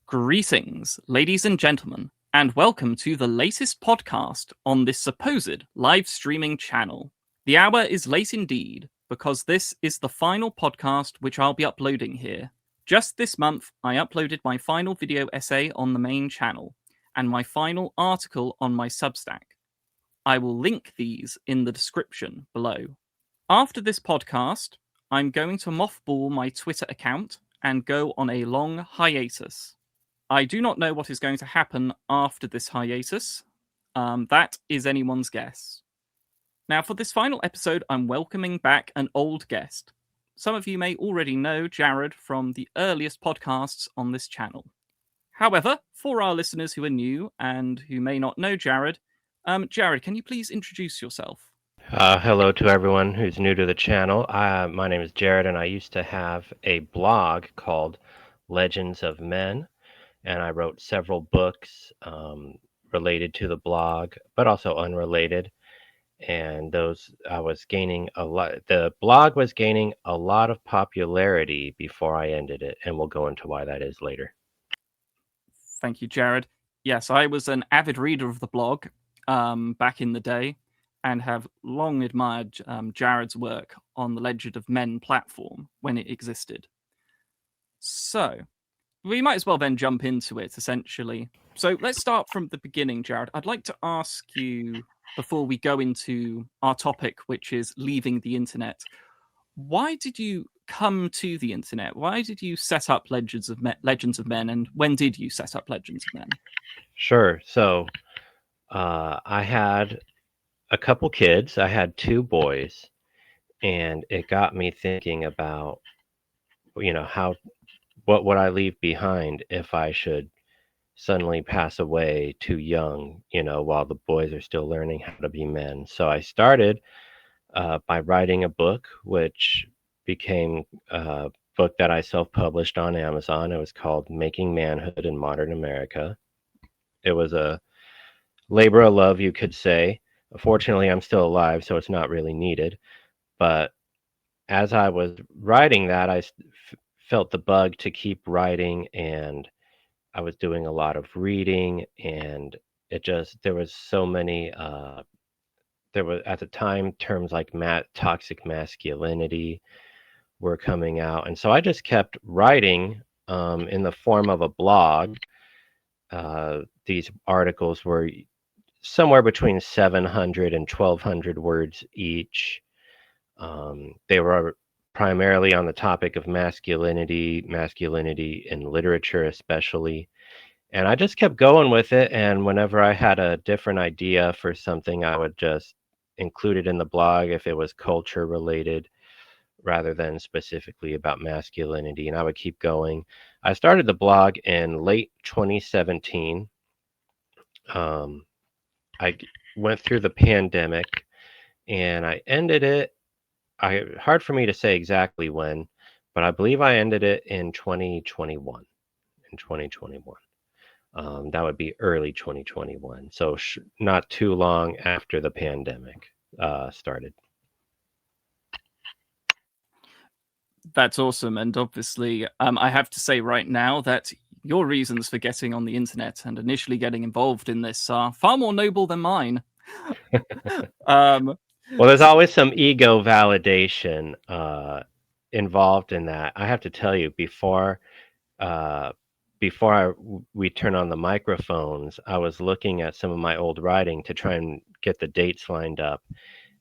Greetings, ladies and gentlemen, and welcome to the latest podcast on this supposed live streaming channel. The hour is late indeed, because this is the final podcast which I'll be uploading here. Just this month, I uploaded my final video essay on the main channel, and my final article on my Substack. I will link these in the description below. After this podcast, I'm going to mothball my Twitter account and go on a long hiatus. I do not know what is going to happen after this hiatus. That is anyone's guess. Now, for this final episode, I'm welcoming back an old guest. Some of you may already know Jared from the earliest podcasts on this channel. However, for our listeners who are new and who may not know Jared, Jared, can you please introduce yourself? Hello to everyone who's new to the channel. My name is Jared, and I used to have a blog called Legends of Men, and I wrote several books related to the blog, but also unrelated. And those I was gaining a lot. The blog was gaining a lot of popularity before I ended it, and we'll go into why that is later. Thank you, Jared. Yes, I was an avid reader of the blog back in the day and have long admired Jared's work on the Legend of Men platform when it existed. So, we might as well then jump into it, essentially. So, let's start from the beginning, Jared. I'd like to ask you, before we go into our topic, which is leaving the internet, why did you come to the internet? Why did you set up Legends of Men, and when did you set up Legends of Men? Sure. So I had a couple kids. I had two boys, and it got me thinking about, how what would I leave behind if I should suddenly pass away too young, while the boys are still learning how to be men. So I started by writing a book, which became a book that I self published on Amazon. It was called Making Manhood in Modern America. It was a labor of love, you could say. Fortunately, I'm still alive, so it's not really needed. But as I was writing that, felt the bug to keep writing, and I was doing a lot of reading, and there was so many there was at the time terms like toxic masculinity were coming out, and so I just kept writing in the form of a blog. These articles were somewhere between 700 and 1200 words each. They were primarily on the topic of masculinity in literature especially. And I just kept going with it. And whenever I had a different idea for something, I would just include it in the blog if it was culture related rather than specifically about masculinity. And I would keep going. I started the blog in late 2017. I went through the pandemic and I ended it. Hard for me to say exactly when, but I believe I ended it in 2021. In 2021. That would be early 2021. So not too long after the pandemic started. That's awesome. And obviously, I have to say right now that your reasons for getting on the internet and initially getting involved in this are far more noble than mine. Well, there's always some ego validation involved in that. I have to tell you, uh, we turn on the microphones, I was looking at some of my old writing to try and get the dates lined up.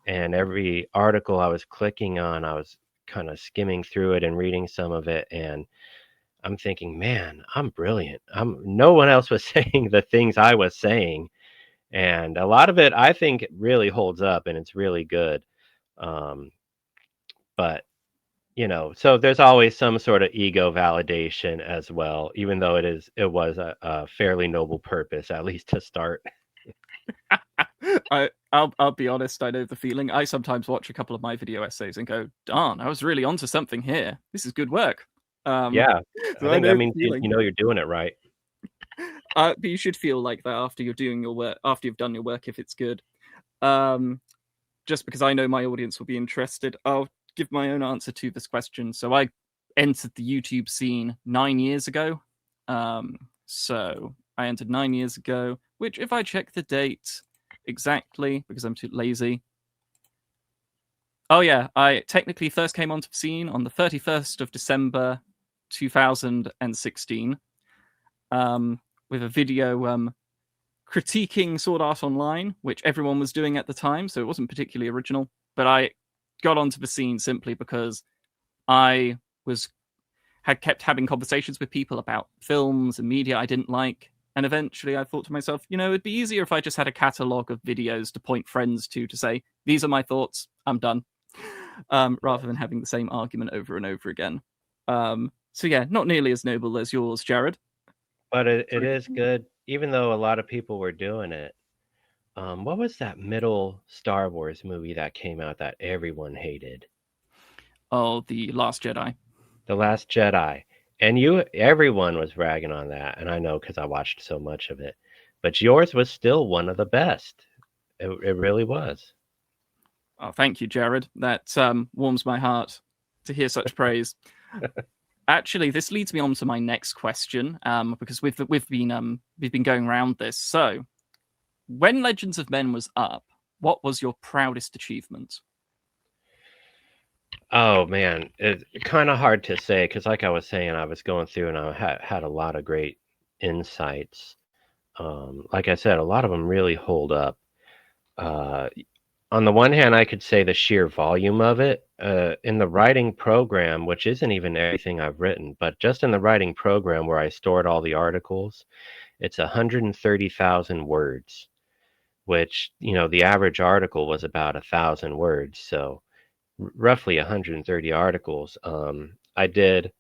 And every article I was clicking on, I was kind of skimming through it and reading some of it. And I'm thinking, man, I'm brilliant. No one else was saying the things I was saying. And a lot of it, I think, really holds up and it's really good. Um, but so there's always some sort of ego validation as well, even though it was a fairly noble purpose, at least to start. I'll be honest, I know the feeling. I sometimes watch a couple of my video essays and go, darn, I was really onto something here. This is good work. Yeah, I So I think that know the means feeling. you're doing it right. But you should feel like that after you're doing your work, after you've done your work, if it's good. Um, just because I know my audience will be interested, I'll give my own answer to this question. So I entered the YouTube scene 9 years ago. So I entered 9 years ago, which, if I check the date exactly, because I'm too lazy. Oh, yeah, I technically first came onto the scene on the 31st of December 2016 with a video critiquing Sword Art Online, which everyone was doing at the time, so it wasn't particularly original. But I got onto the scene simply because I had kept having conversations with people about films and media I didn't like. And eventually I thought to myself, it'd be easier if I just had a catalogue of videos to point friends to say, these are my thoughts, I'm done, rather than having the same argument over and over again. So yeah, not nearly as noble as yours, Jared. But it is good, even though a lot of people were doing it. What was that middle Star Wars movie that came out that everyone hated? Oh, The Last Jedi. The Last Jedi. And everyone was ragging on that, and I know because I watched so much of it. But yours was still one of the best. It really was. Oh, thank you, Jared. That warms my heart to hear such praise. Actually, this leads me on to my next question, because we've been going around this. So, when Legends of Men was up, what was your proudest achievement? Oh man, it's kind of hard to say because, like I was saying, I was going through and I had a lot of great insights. Like I said, a lot of them really hold up. Uh, on the one hand, I could say the sheer volume of it in the writing program, which isn't even everything I've written, but just in the writing program where I stored all the articles, it's 130,000 words, which, the average article was about 1,000 words. So roughly 130 articles. I did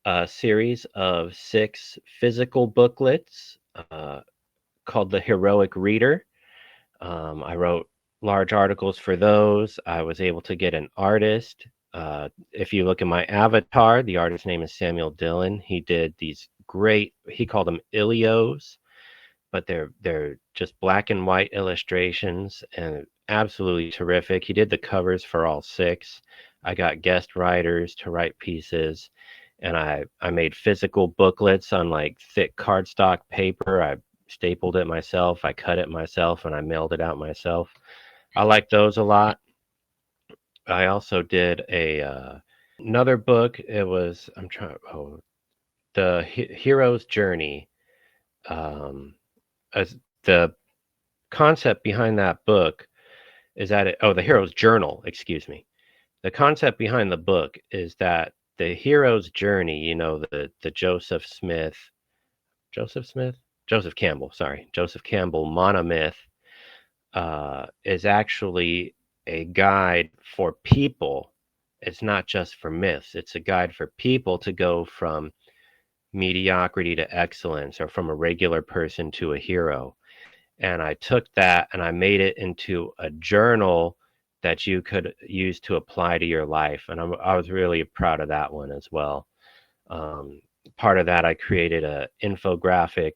a series of 6 physical booklets called The Heroic Reader. I wrote large articles for those. I was able to get an artist. If you look at my avatar, the artist's name is Samuel Dillon. He did these great, he called them ilios, but they're just black and white illustrations and absolutely terrific. He did the covers for all 6. I got guest writers to write pieces, and I made physical booklets on like thick cardstock paper. I stapled it myself, I cut it myself, and I mailed it out myself. I like those a lot. I also did another book. It was the Hero's Journey. As the concept behind that book is that the Hero's Journal, excuse me. The concept behind the book is that the hero's journey, the Joseph Campbell, sorry, Joseph Campbell monomyth, is actually a guide for people. It's not just for myths. It's a guide for people to go from mediocrity to excellence, or from a regular person to a hero. And I took that and I made it into a journal that you could use to apply to your life. And I was really proud of that one as well. Part of that, I created a infographic.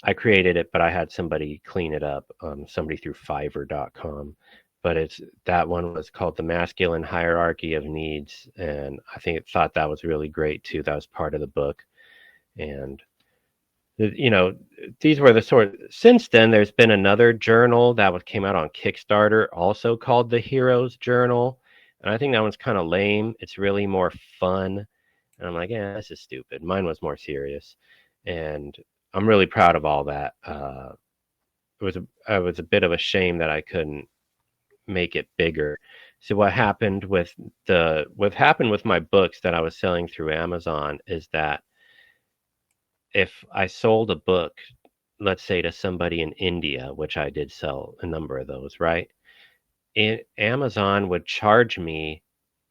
I created it, but I had somebody clean it up, somebody through Fiverr.com. But that one was called The Masculine Hierarchy of Needs. And I thought that was really great too. That was part of the book. And these were the since then there's been another journal that came out on Kickstarter, also called the Heroes Journal, and I think that one's kind of lame. It's really more fun, and I'm like, yeah, this is stupid. Mine was more serious, and I'm really proud of all that. It was a bit of a shame that I couldn't make it bigger. So what happened with my books that I was selling through Amazon is that if I sold a book, let's say to somebody in India, which I did sell a number of those, right? Amazon would charge me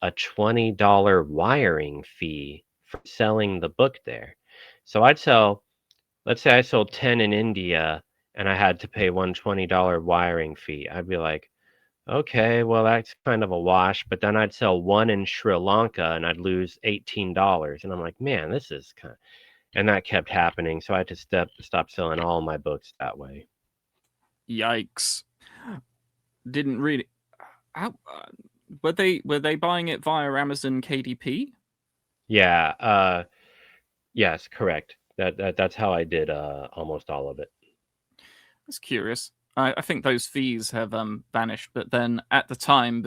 a $20 wiring fee for selling the book there. So let's say I sold 10 in India and I had to pay one $20 wiring fee. I'd be like, okay, well, that's kind of a wash. But then I'd sell one in Sri Lanka and I'd lose $18. And I'm like, man, this is kind of, and that kept happening. So I had to stop selling all my books that way. Yikes! Didn't really. How were they buying it via Amazon KDP? Yeah. Yes, correct. That's how I did almost all of it. That's curious. I think those fees have vanished, but then at the time,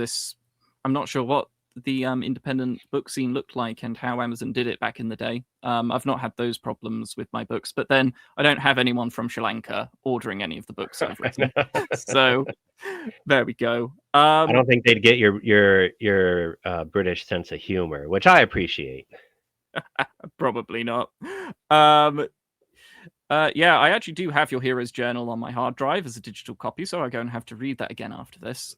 I'm not sure what the independent book scene looked like and how Amazon did it back in the day. I've not had those problems with my books, but then I don't have anyone from Sri Lanka ordering any of the books I've written. So there we go. I don't think they'd get your British sense of humor, which I appreciate. Probably not. Yeah, I actually do have your Hero's Journal on my hard drive as a digital copy, so I'm going to have to read that again after this.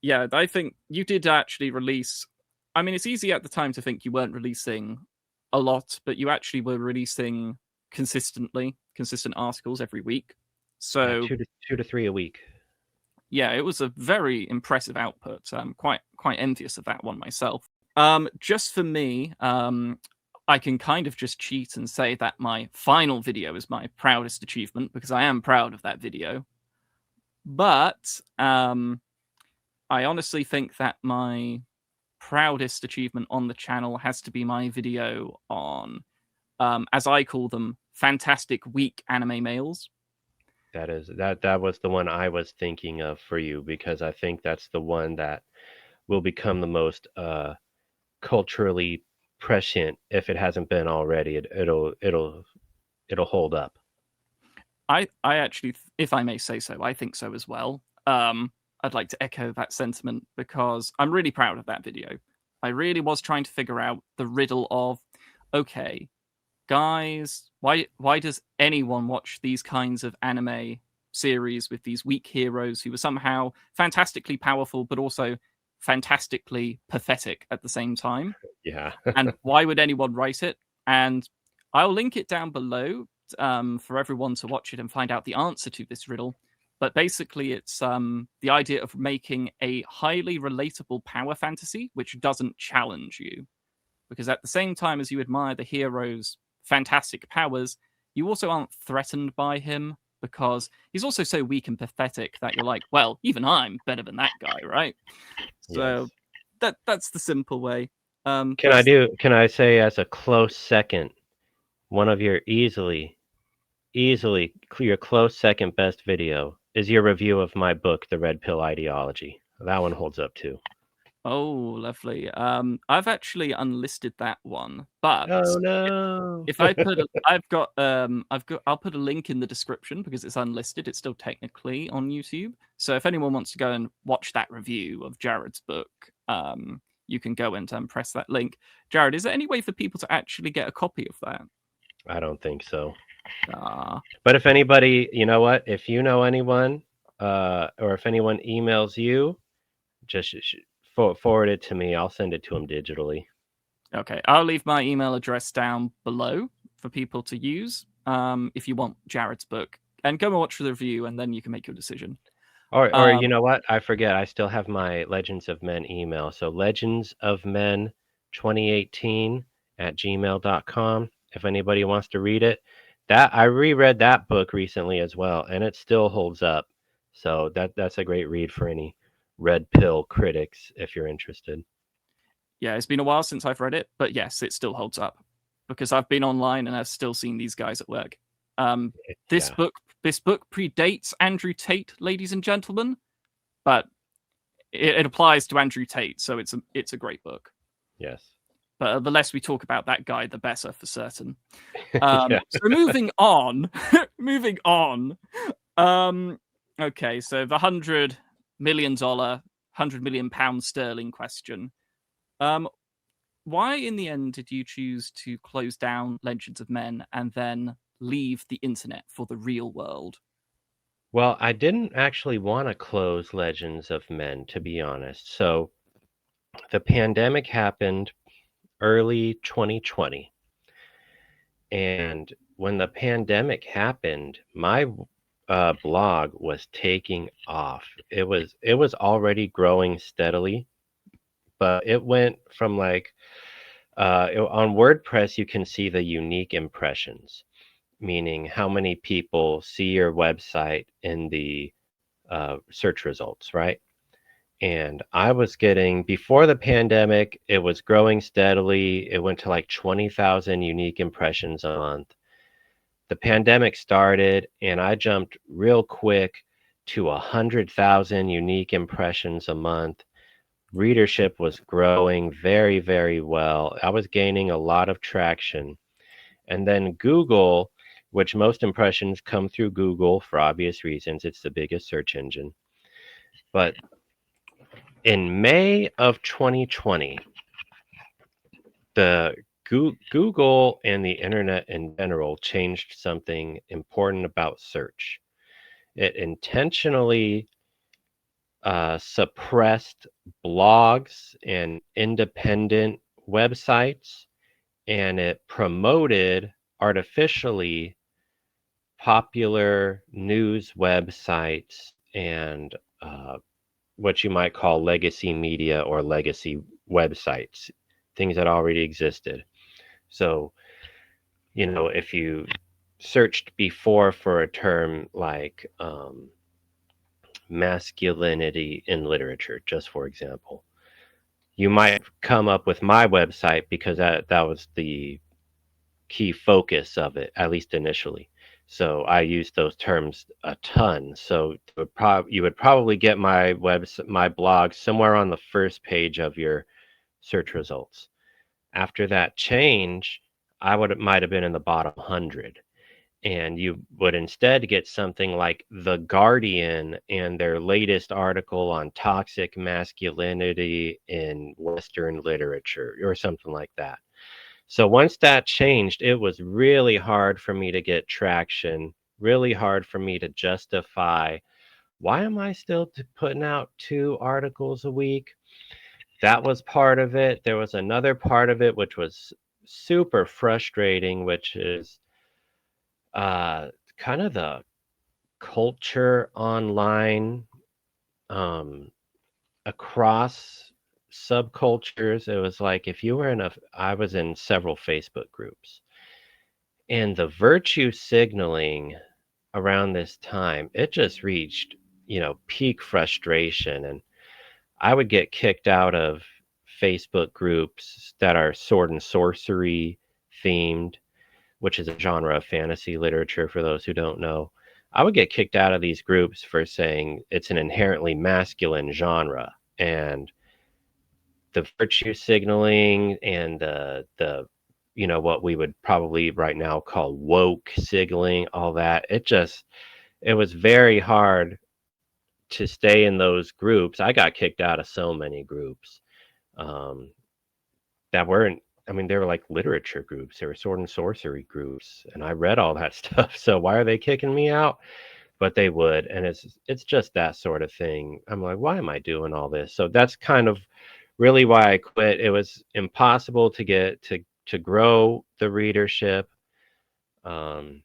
Yeah, I think you did actually release. I mean, it's easy at the time to think you weren't releasing a lot, but you actually were releasing consistent articles every week. Yeah, So two to three a week. yeah, it was a very impressive output. I'm quite envious of that one myself. Just for me, I can kind of just cheat and say that my final video is my proudest achievement because I am proud of that video. But I honestly think that my proudest achievement on the channel has to be my video on, as I call them, fantastic weak anime males. That was the one I was thinking of for you because I think that's the one that will become the most culturally prescient if it hasn't been already. It'll hold up. I actually, if I may say so, I think so as well. I'd like to echo that sentiment because I'm really proud of that video. I really was trying to figure out the riddle of, okay, guys, why does anyone watch these kinds of anime series with these weak heroes who are somehow fantastically powerful but also fantastically pathetic at the same time? Yeah. And why would anyone write it? And I'll link it down below for everyone to watch it and find out the answer to this riddle. But basically, it's the idea of making a highly relatable power fantasy which doesn't challenge you. Because at the same time as you admire the hero's fantastic powers, you also aren't threatened by him because he's also so weak and pathetic that you're like, well, even I'm better than that guy, right? So Yes. that's the simple way. Can I say as a close second, one of your easily your close second best video is your review of my book, The Red Pill Ideology. That one holds up too. Oh, lovely. I've actually unlisted that one, but Oh no. if I put, I'll put a link in the description because it's unlisted. It's still technically on YouTube. So if anyone wants to go and watch that review of Jared's book, you can go and press that link. Jared, is there any way for people to actually get a copy of that? I don't think so. Ah, But if anybody, you know what? If you know anyone, or if anyone emails you, just forward it to me. I'll send it to them digitally. okay. I'll leave my email address down below for people to use if you want Jared's book. And go and watch the review, and then you can make your decision. Or you know what? I forget. I still have my Legends of Men email. So legendsofmen2018@gmail.com. If anybody wants to read it. That I reread that book recently as well, and it still holds up. So that's a great read for any red pill critics if you're interested. Yeah, it's been a while since I've read it, but yes, it still holds up because I've been online and I've still seen these guys at work. This Yeah. book predates Andrew Tate, ladies and gentlemen, but it applies to Andrew Tate, so it's a great book. Yes. But the less we talk about that guy, the better for certain. Yeah. So moving on, moving on. Okay, so the $100 million, £100 million sterling question. Why in the end did you choose to close down Legends of Men and then leave the internet for the real world? Well, I didn't actually want to close Legends of Men, to be honest. So the pandemic happened early 2020. And when the pandemic happened, my blog was taking off. It was already growing steadily, but it went from like on WordPress you can see the unique impressions, meaning how many people see your website in the search results, right? And I was getting, before the pandemic, it was growing steadily. It went to like 20,000 unique impressions a month. The pandemic started, and I jumped real quick to 100,000 unique impressions a month. Readership was growing very, very well. I was gaining a lot of traction. And then Google, which most impressions come through Google for obvious reasons, it's the biggest search engine. But in May of 2020, the Google and the internet in general changed something important about search. It intentionally suppressed blogs and independent websites, and it promoted artificially popular news websites and what you might call legacy media or legacy websites, things that already existed. So, if you searched before for a term like masculinity in literature, just for example, you might come up with my website because that was the key focus of it, at least initially. So I used those terms a ton. So you would probably get my blog somewhere on the first page of your search results. After that change, might have been in the bottom 100. And you would instead get something like The Guardian and their latest article on toxic masculinity in Western literature or something like that. So once that changed, it was really hard for me to get traction, really hard for me to justify, why am I still putting out 2 articles a week? That was part of it. There was another part of it which was super frustrating, which is kind of the culture online across subcultures. It was like if you were I was in several Facebook groups, and the virtue signaling around this time, it just reached, peak frustration. And I would get kicked out of Facebook groups that are sword and sorcery themed, which is a genre of fantasy literature for those who don't know. I would get kicked out of these groups for saying it's an inherently masculine genre. And the virtue signaling and what we would probably right now call woke signaling, all that, it was very hard to stay in those groups. I got kicked out of so many groups um, that weren't, I mean, they were like literature groups. They were sword and sorcery groups, and I read all that stuff. So why are they kicking me out? But they would, and it's just that sort of thing. I'm like, why am I doing all this? So that's kind of really why I quit. It was impossible to get to grow the readership. Um,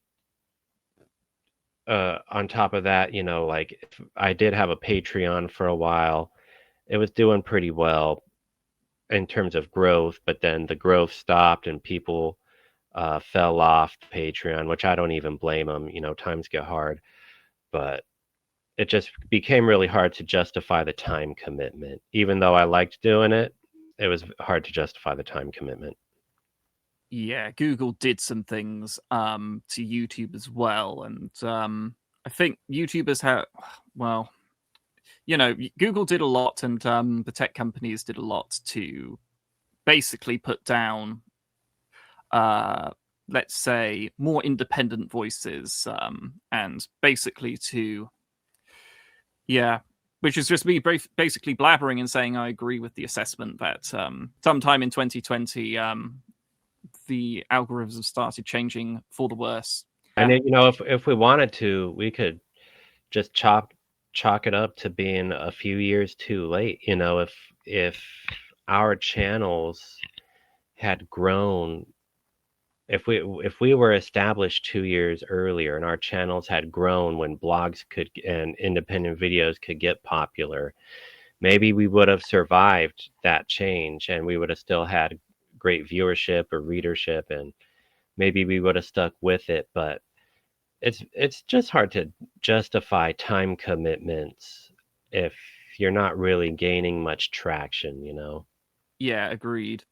on top of that, like I did have a Patreon for a while. It was doing pretty well in terms of growth, but then the growth stopped and people fell off Patreon, which I don't even blame them. Times get hard, but it just became really hard to justify the time commitment. Even though I liked doing it, it was hard to justify the time commitment. Yeah, Google did some things to YouTube as well, and I think YouTubers have, well, Google did a lot, and the tech companies did a lot to basically put down, let's say, more independent voices, and basically to, yeah, which is just me basically blabbering and saying I agree with the assessment that sometime in 2020, the algorithms started changing for the worse. And then, if we wanted to, we could just chalk it up to being a few years too late. If our channels had grown, if we were established 2 years earlier and our channels had grown when blogs could and independent videos could get popular, maybe we would have survived that change and we would have still had great viewership or readership, and maybe we would have stuck with it. But it's just hard to justify time commitments if you're not really gaining much traction, you know? Yeah, agreed.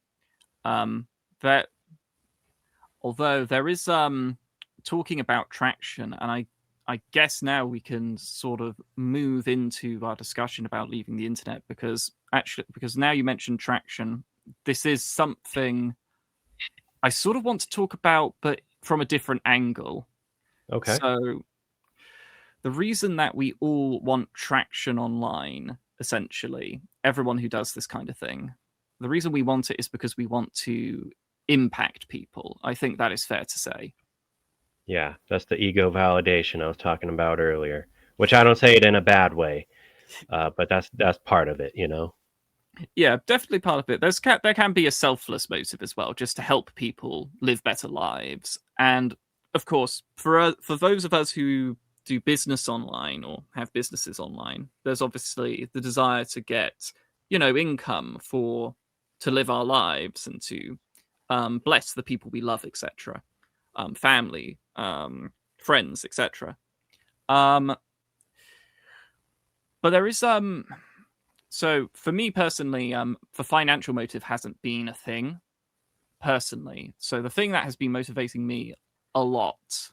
That although there is talking about traction, and I guess now we can sort of move into our discussion about leaving the internet because now you mentioned traction, this is something I sort of want to talk about, but from a different angle. Okay. So the reason that we all want traction online, essentially, everyone who does this kind of thing, the reason we want it is because we want to impact people. I think that is fair to say. Yeah, that's the ego validation I was talking about earlier, which I don't say it in a bad way, but that's part of it, you know? Yeah, definitely part of it. There can be a selfless motive as well, just to help people live better lives. And of course, for those of us who do business online or have businesses online, there's obviously the desire to get income for to live our lives and to bless the people we love, etc. Family, friends, etc. Um, but there is So for me personally, the financial motive hasn't been a thing personally. So the thing that has been motivating me a lot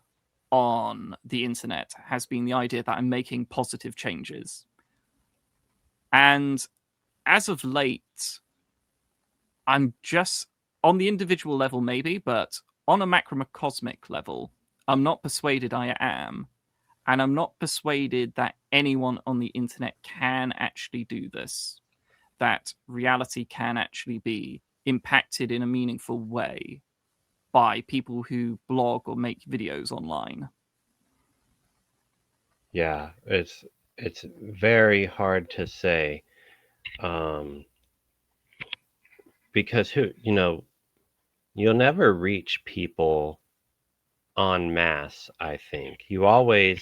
on the internet has been the idea that I'm making positive changes. And as of late, I'm just on the individual level, maybe, but on a macrocosmic level, I'm not persuaded I am. And I'm not persuaded that anyone on the internet can actually do this, that reality can actually be impacted in a meaningful way by people who blog or make videos online. Yeah, it's very hard to say, um, because you'll never reach people en masse, I think. You don't really,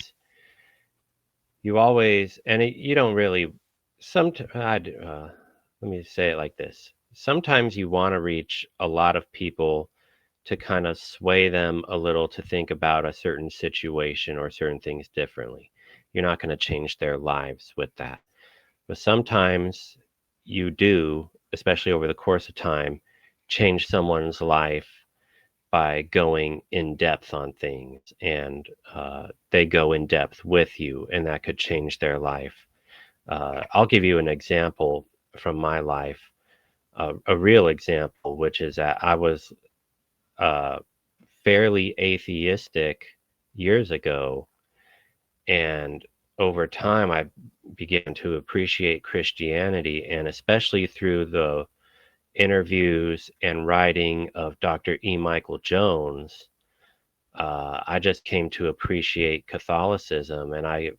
let me say it like this. Sometimes you want to reach a lot of people to kind of sway them a little to think about a certain situation or certain things differently. You're not going to change their lives with that. But sometimes you do, especially over the course of time, change someone's life by going in depth on things, and they go in depth with you, and that could change their life. I'll give you an example from my life, a real example, which is that I was uh, fairly atheistic years ago, and over time I began to appreciate Christianity, and especially through the interviews and writing of Dr. E. Michael Jones, I just came to appreciate Catholicism, and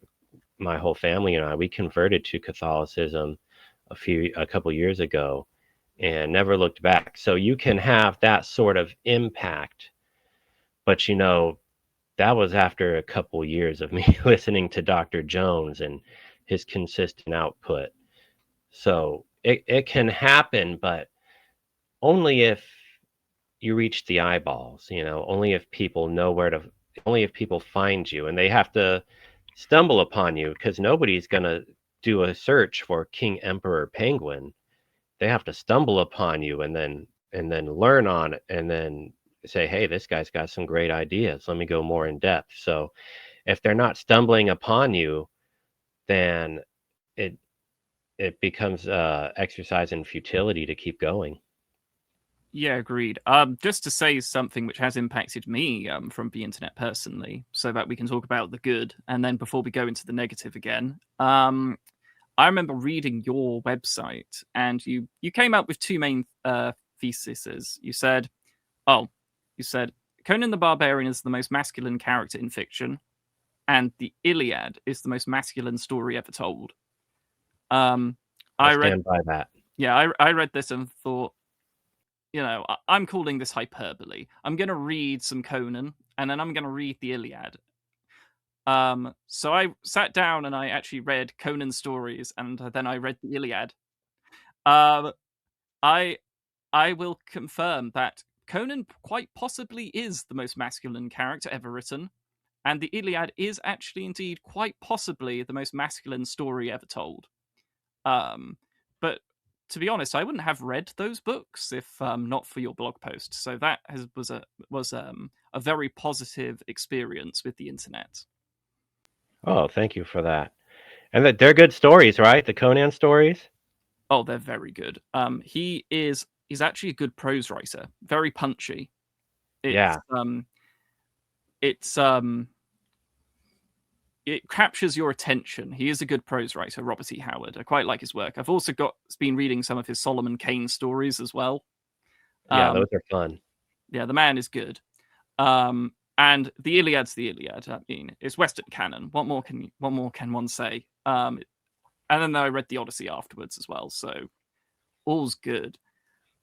my whole family and I, we converted to Catholicism a couple years ago, and never looked back. So you can have that sort of impact, but that was after a couple years of me listening to Dr. Jones and his consistent output. So it can happen, but only if you reach the eyeballs, only if people know only if people find you, and they have to stumble upon you, because nobody's going to do a search for King Emperor Penguin. They have to stumble upon you and then learn on it, and then say, hey, this guy's got some great ideas. Let me go more in depth. So if they're not stumbling upon you, then it it becomes exercise in futility to keep going. Yeah, agreed. Just to say something which has impacted me from the internet personally, so that we can talk about the good, and then before we go into the negative again. I remember reading your website, and you came up with two main theses. Oh, you said Conan the Barbarian is the most masculine character in fiction, and the Iliad is the most masculine story ever told. Um, I'll I read, stand by that. yeah, I read this and thought, I'm calling this hyperbole. I'm gonna read some Conan, and then I'm gonna read the Iliad. So I sat down and I actually read Conan's stories, and then I read the Iliad. Um, I I will confirm that Conan quite possibly is the most masculine character ever written, and the Iliad is actually indeed quite possibly the most masculine story ever told. But to be honest, I wouldn't have read those books if not for your blog post. So that was a very positive experience with the internet. Oh, thank you for that. And they're good stories, right? The Conan stories. Oh, they're very good. He's actually a good prose writer, very punchy. It's Yeah, it's it captures your attention. He is a good prose writer, Robert E. Howard. I quite like his work. I've also been reading some of his Solomon Kane stories as well. yeah, Um, those are fun. yeah, the man is good. And the Iliad's the Iliad. I mean, it's Western canon. What more can one say? And then I read the Odyssey afterwards as well, so all's good.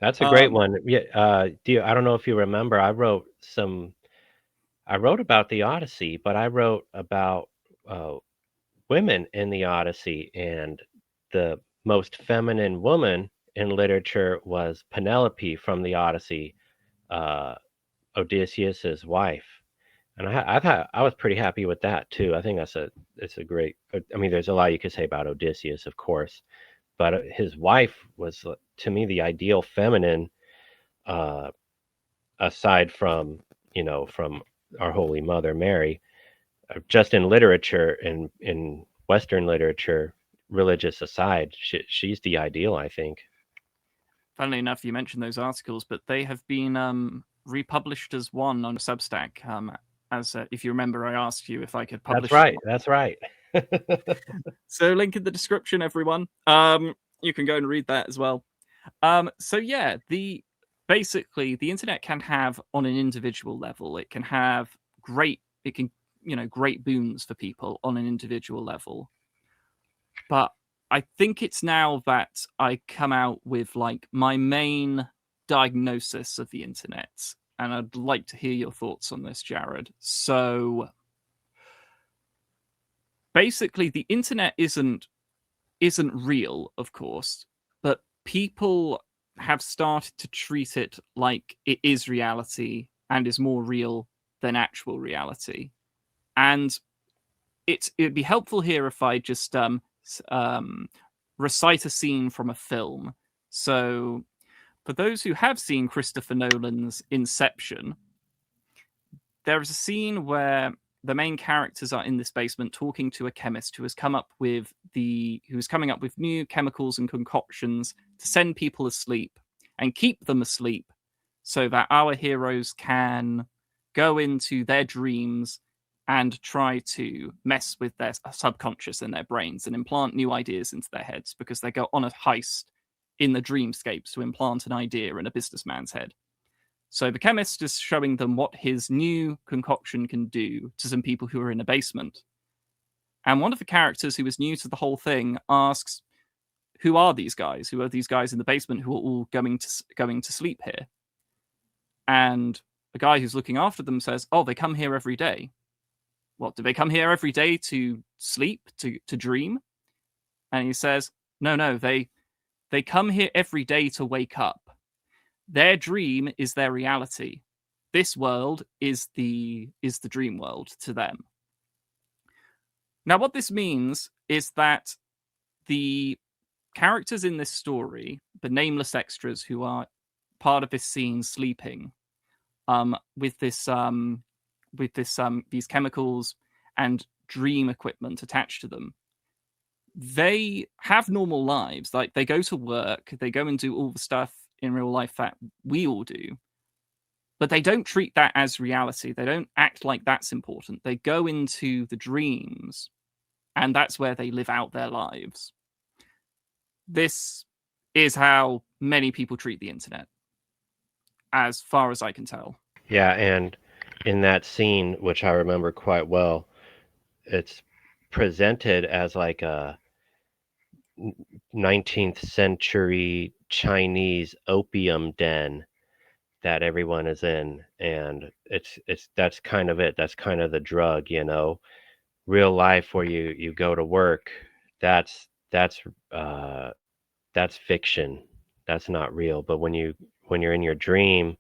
That's a great Um, one. Yeah, I don't know if you remember, I wrote about the Odyssey, but I wrote about uh, women in the Odyssey, and the most feminine woman in literature was Penelope from the Odyssey, uh, Odysseus's wife. And I was pretty happy with that too. I think it's a great. I mean, there's a lot you could say about Odysseus, of course, but his wife was to me the ideal feminine, uh, aside from from our Holy Mother Mary. Just in literature, in Western literature, religious aside, she's the ideal, I think. Funnily enough, you mentioned those articles, but they have been republished as one on Substack. As if you remember, I asked you if I could That's publish them. right. That's right. So, link in the description, everyone. You can go and read that as well. So yeah, the basically the internet can have on an individual level. It can have it can great boons for people on an individual level. But I think it's now that I come out with like my main diagnosis of the internet, and I'd like to hear your thoughts on this, Jared. So basically, the internet isn't real, of course, but people have started to treat it like it is reality and is more real than actual reality. And it'd be helpful here if I just recite a scene from a film. So, for those who have seen Christopher Nolan's Inception, there is a scene where the main characters are in this basement talking to a chemist who is coming up with new chemicals and concoctions to send people asleep and keep them asleep so that our heroes can go into their dreams and try to mess with their subconscious and their brains and implant new ideas into their heads because they go on a heist in the dreamscapes to implant an idea in a businessman's head. So the chemist is showing them what his new concoction can do to some people who are in a basement. And one of the characters who is new to the whole thing asks, "Who are these guys? Who are these guys in the basement who are all going to sleep here?" And the guy who's looking after them says, "Oh, they come here every day." "What, do they come here every day to sleep, to dream?" And he says, "No, no, they come here every day to wake up. Their dream is their reality. This world is the dream world to them." Now, what this means is that the characters in this story, the nameless extras who are part of this scene sleeping, with these chemicals and dream equipment attached to them, they have normal lives. Like they go to work, they go and do all the stuff in real life that we all do, but they don't treat that as reality. They don't act like that's important. They go into the dreams, and that's where they live out their lives. This is how many people treat the internet, as far as I can tell. Yeah, and in that scene, which I remember quite well, it's presented as like a 19th century Chinese opium den that everyone is in, and it's that's kind of it. That's kind of the drug, real life where you go to work. That's that's uh that's fiction. That's not real. But when you're in your dream,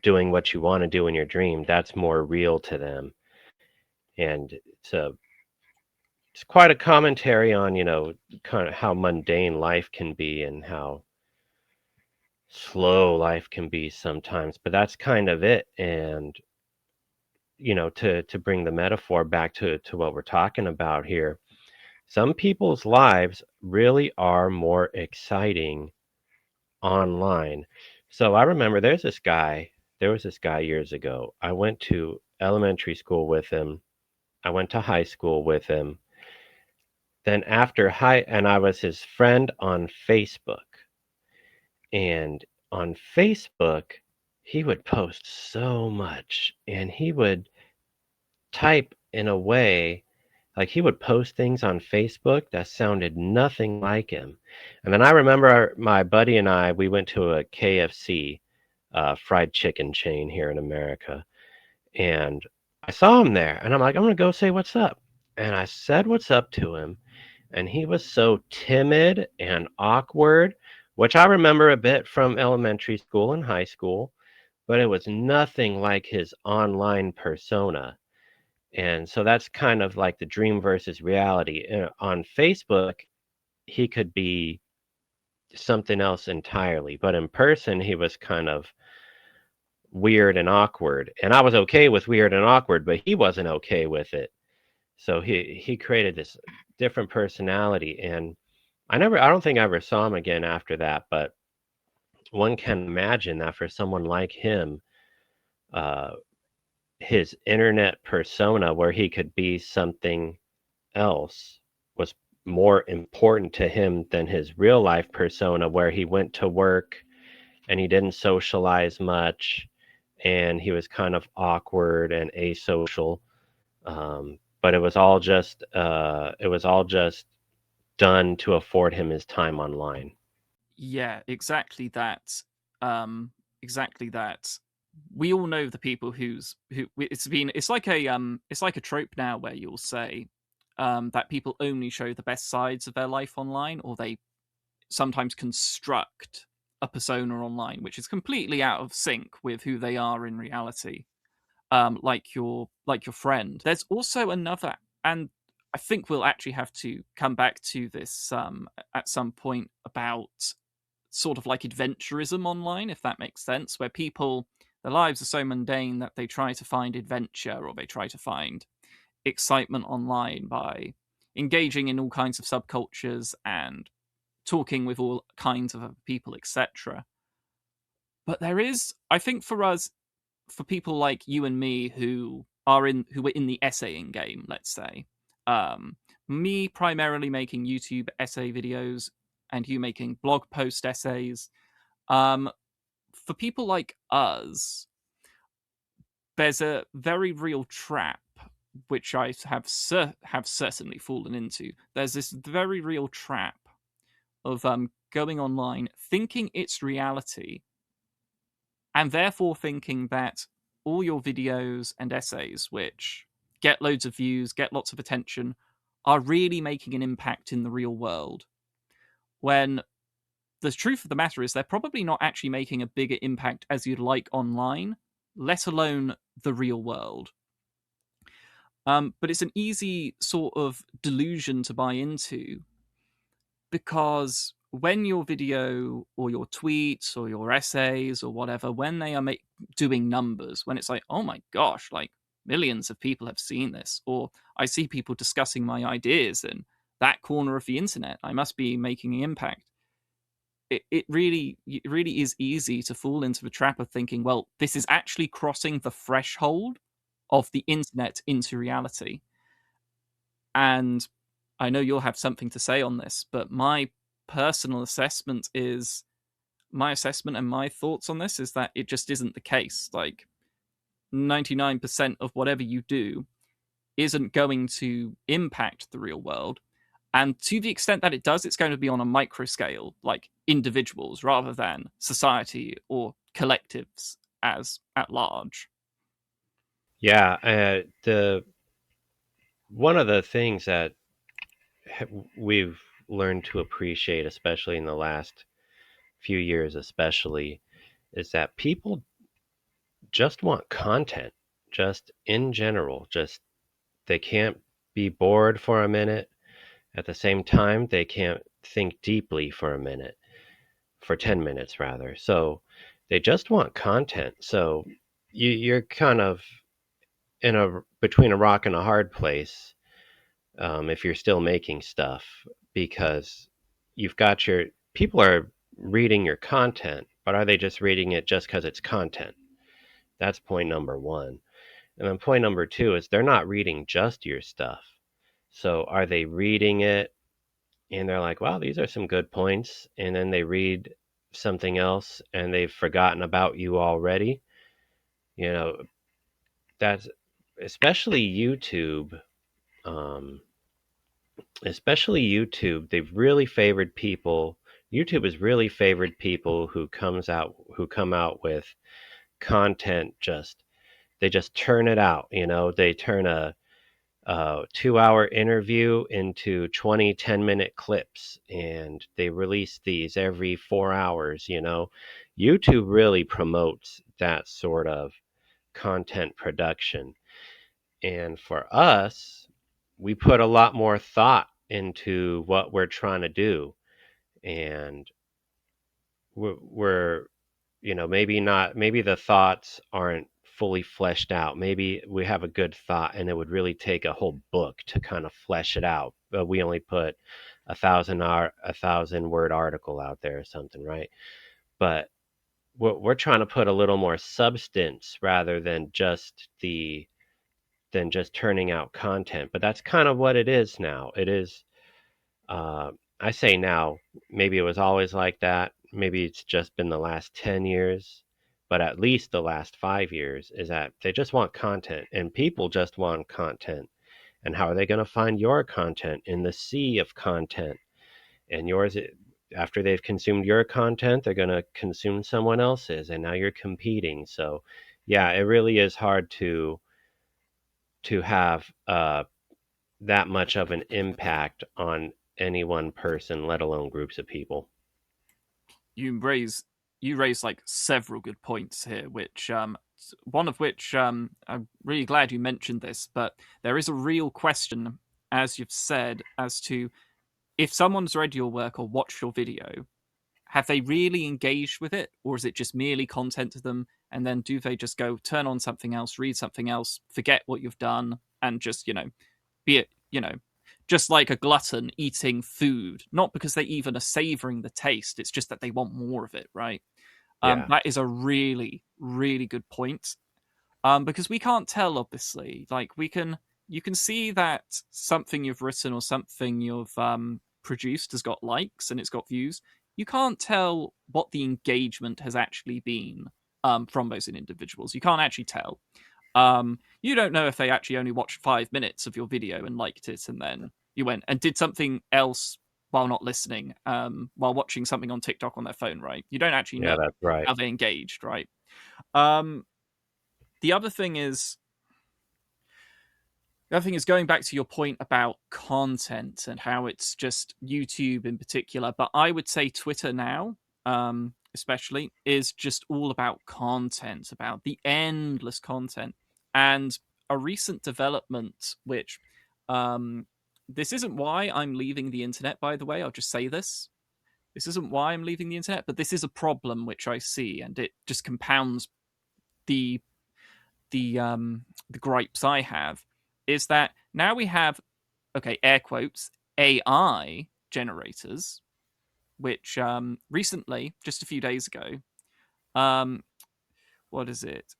doing what you want to do in your dream, that's more real to them. And it's quite a commentary on, kind of how mundane life can be and how slow life can be sometimes. But that's kind of it. And to bring the metaphor back to what we're talking about here, some people's lives really are more exciting online. So I remember there was this guy years ago. I went to elementary school with him. I went to high school with him. Then and I was his friend on Facebook. And on Facebook, he would post so much and he would type in a way like he would post things on Facebook that sounded nothing like him. And then I remember my buddy and we went to a KFC fried chicken chain here in America. And I saw him there and I'm like, I'm going to go say what's up. And I said what's up to him. And he was so timid and awkward, which I remember a bit from elementary school and high school, but it was nothing like his online persona. And so that's kind of like the dream versus reality. On Facebook, he could be something else entirely, but in person, he was kind of weird and awkward. And I was okay with weird and awkward, but he wasn't okay with it. So he created this different personality. And I don't think I ever saw him again after that, but one can imagine that for someone like him, uh, his internet persona, where he could be something else, was more important to him than his real life persona, where he went to work and he didn't socialize much and he was kind of awkward and asocial. But it was all just done to afford him his time online. Yeah, exactly that. Exactly that. We all know the people who it's like a trope now where you'll say that people only show the best sides of their life online, or they sometimes construct a persona online which is completely out of sync with who they are in reality. Like your friend. There's also another, and I think we'll actually have to come back to this at some point, about sort of like adventurism online, if that makes sense, where people, their lives are so mundane that they try to find adventure, or they try to find excitement online by engaging in all kinds of subcultures and talking with all kinds of other people, etc. But there is, I think, for us, for people like you and me who were in the essaying game, let's say, me primarily making YouTube essay videos and you making blog post essays, um, for people like us, there's a very real trap which I have certainly fallen into. There's this very real trap of going online, thinking it's reality, and therefore thinking that all your videos and essays, which get loads of views, get lots of attention, are really making an impact in the real world. When the truth of the matter is, they're probably not actually making a bigger impact as you'd like online, let alone the real world. But it's an easy sort of delusion to buy into, because when your video or your tweets or your essays or whatever, when they are doing numbers, when it's like, oh my gosh, like millions of people have seen this, or I see people discussing my ideas in that corner of the internet, I must be making an impact. It really is easy to fall into the trap of thinking, well, this is actually crossing the threshold of the internet into reality. And I know you'll have something to say on this, but personal assessment is my assessment and my thoughts on this is that it just isn't the case. Like 99% of whatever you do isn't going to impact the real world. And to the extent that it does, it's going to be on a micro scale, like individuals rather than society or collectives as at large. Yeah, the one of the things that we've learned to appreciate, especially in the last few years, especially, is that people just want content, just in general. Just they can't be bored for a minute. At the same time, they can't think deeply for a minute, for 10 minutes rather. So they just want content. So you're kind of in a between a rock and a hard place, if you're still making stuff, because you've got your people are reading your content, but are they just reading it just because it's content? That's point number one. And then point number two is they're not reading just your stuff. So are they reading it and they're like, wow, these are some good points. And then they read something else and they've forgotten about you already. You know, that's especially YouTube. Um, especially YouTube, they've really favored people. YouTube has really favored people who come out with content. Just they just turn it out. They turn a 2 hour interview into 20 10-minute clips, and they release these every 4 hours. YouTube really promotes that sort of content production. And for us, we put a lot more thought into what we're trying to do. And we're maybe the thoughts aren't fully fleshed out. Maybe we have a good thought and it would really take a whole book to kind of flesh it out, but we only put a 1,000 word article out there or something, right? But we're trying to put a little more substance rather than just turning out content. But that's kind of what it is now. It is, uh, I say now, maybe it was always like that. Maybe it's just been the last 10 years, but at least the last 5 years is that they just want content, and people just want content. And how are they going to find your content in the sea of content? And after they've consumed your content, they're going to consume someone else's, and now you're competing. So, yeah, it really is hard to have that much of an impact on any one person, let alone groups of people. You raise you raise like several good points here, which one of which I'm really glad you mentioned this, but there is a real question, as you've said, as to if someone's read your work or watched your video, have they really engaged with it, or is it just merely content to them? And then do they just go turn on something else, read something else, forget what you've done, and just be it just like a glutton eating food, not because they even are savoring the taste, it's just that they want more of it, right? Yeah. That is a really really good point, because we can't tell, obviously. Like, you can see that something you've written or something you've produced has got likes and it's got views. You can't tell what the engagement has actually been, from those individuals. You can't actually tell. You don't know if they actually only watched 5 minutes of your video and liked it, and then you went and did something else while not listening, while watching something on TikTok on their phone, right? You don't actually Yeah, know that's right. how they engaged, right? Um, the other thing is The other thing is, going back to your point about content and how it's just YouTube in particular, but I would say Twitter now, especially, is just all about content, about the endless content. And a recent development, which this isn't why I'm leaving the internet, by the way, I'll just say this. This isn't why I'm leaving the internet, but this is a problem which I see, and it just compounds the the gripes I have, is that now we have, okay, air quotes, AI generators, which recently, just a few days ago, um, what is it?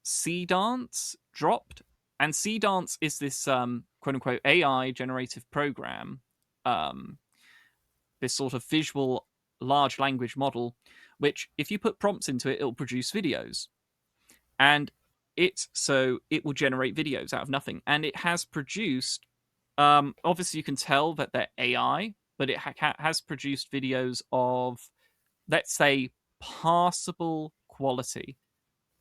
Sea Dance dropped, and Sea Dance is this quote unquote AI generative program, um, this sort of visual large language model, which if you put prompts into it, it'll produce videos. And it will generate videos out of nothing, and it has produced, obviously you can tell that they're AI, but it has produced videos of, let's say, passable quality.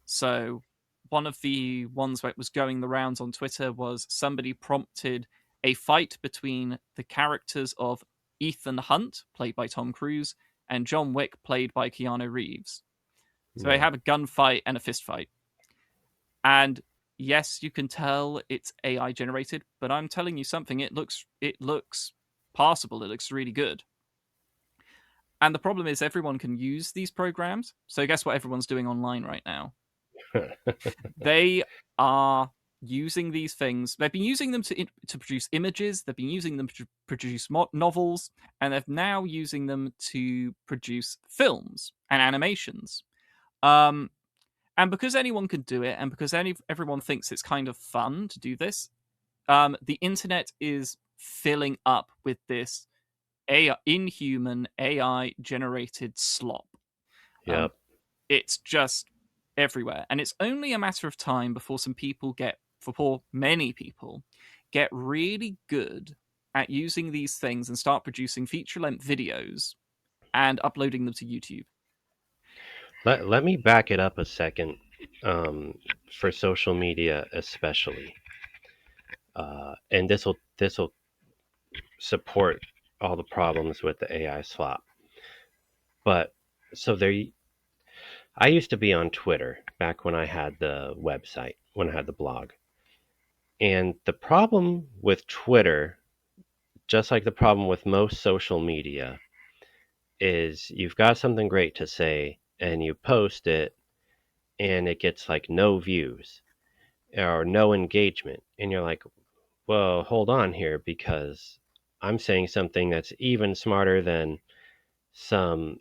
So one of the ones that was going the rounds on Twitter was somebody prompted a fight between the characters of Ethan Hunt, played by Tom Cruise, and John Wick, played by Keanu Reeves. So they Yeah. have a gunfight and a fist fight. And yes, you can tell it's AI generated, but I'm telling you something, it looks passable, it looks really good. And the problem is everyone can use these programs. So guess what everyone's doing online right now? They are using these things. They've been using them to produce images. They've been using them to produce novels, and they're now using them to produce films and animations. Um, and because anyone can do it, and because everyone thinks it's kind of fun to do this, the internet is filling up with this inhuman AI generated slop. Um, Yep. it's just everywhere, and it's only a matter of time before many people get really good at using these things and start producing feature-length videos and uploading them to YouTube. Let me back it up a second, for social media especially, and this will support all the problems with the AI slop. But so there, I used to be on Twitter back when I had the website, when I had the blog, and the problem with Twitter, just like the problem with most social media, is you've got something great to say and you post it and it gets like no views or no engagement. And you're like, well, hold on here because I'm saying something that's even smarter than some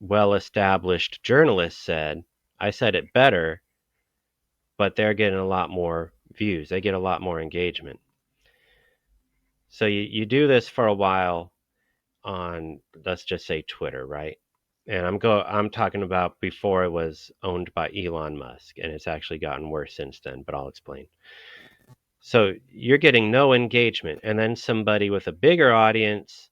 well established journalist said. I said it better, but they're getting a lot more views, they get a lot more engagement. So you do this for a while on, let's just say, Twitter, right? And I'm talking about before it was owned by Elon Musk, and it's actually gotten worse since then, but I'll explain. So you're getting no engagement, and then somebody with a bigger audience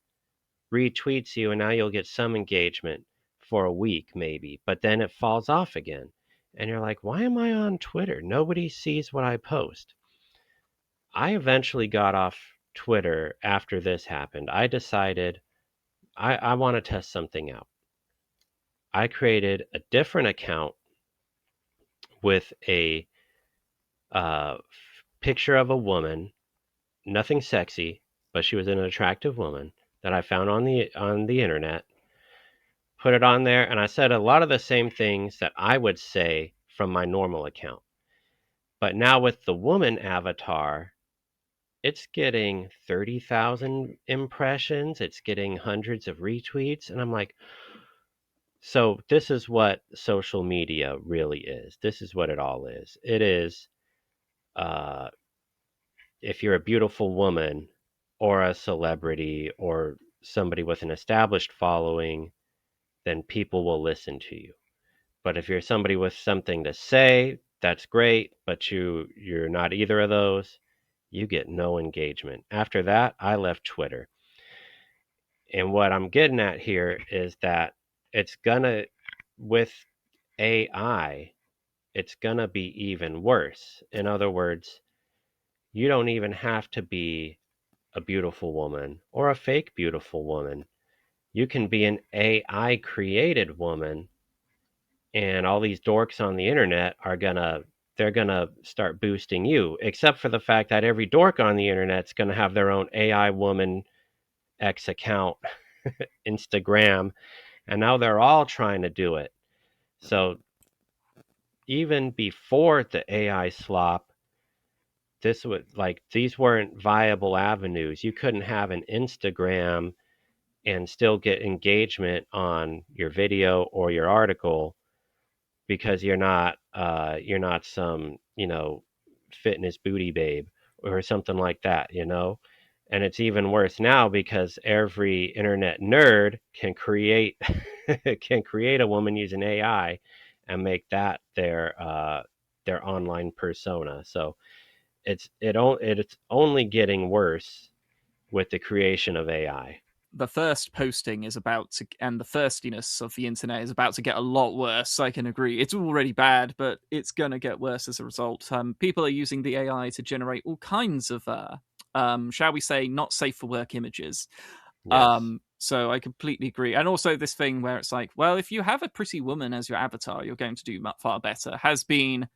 retweets you, and now you'll get some engagement for a week maybe, but then it falls off again. And you're like, why am I on Twitter? Nobody sees what I post. I eventually got off Twitter after this happened. I decided I want to test something out. I created a different account with a picture of a woman, nothing sexy, but she was an attractive woman that I found on the internet. Put it on there, and I said a lot of the same things that I would say from my normal account. But now with the woman avatar, it's getting 30,000 impressions. It's getting hundreds of retweets. And I'm like, so this is what social media really is. This is what it all is. It is, uh, if you're a beautiful woman or a celebrity or somebody with an established following, then people will listen to you. But if you're somebody with something to say, that's great, but you're not either of those, you get no engagement. After that, I left Twitter. And what I'm getting at here is that it's gonna, with AI, it's gonna be even worse. In other words, you don't even have to be a beautiful woman or a fake beautiful woman. You can be an AI created woman, and all these dorks on the internet are they're gonna start boosting you, except for the fact that every dork on the internet's gonna have their own AI woman X account, Instagram, and now they're all trying to do it. So even before the AI slop, this was like, these weren't viable avenues. You couldn't have an Instagram and still get engagement on your video or your article because you're not some, fitness booty babe or something like that, And it's even worse now because every internet nerd can create can create a woman using AI and make that their online persona. So it's only getting worse with the creation of AI. The first posting is about to, and the thirstiness of the internet is about to get a lot worse. I can agree. It's already bad, but it's going to get worse as a result. People are using the AI to generate all kinds of, shall we say, not safe for work images. Yes. So I completely agree. And also this thing where it's like, well, if you have a pretty woman as your avatar, you're going to do far better has been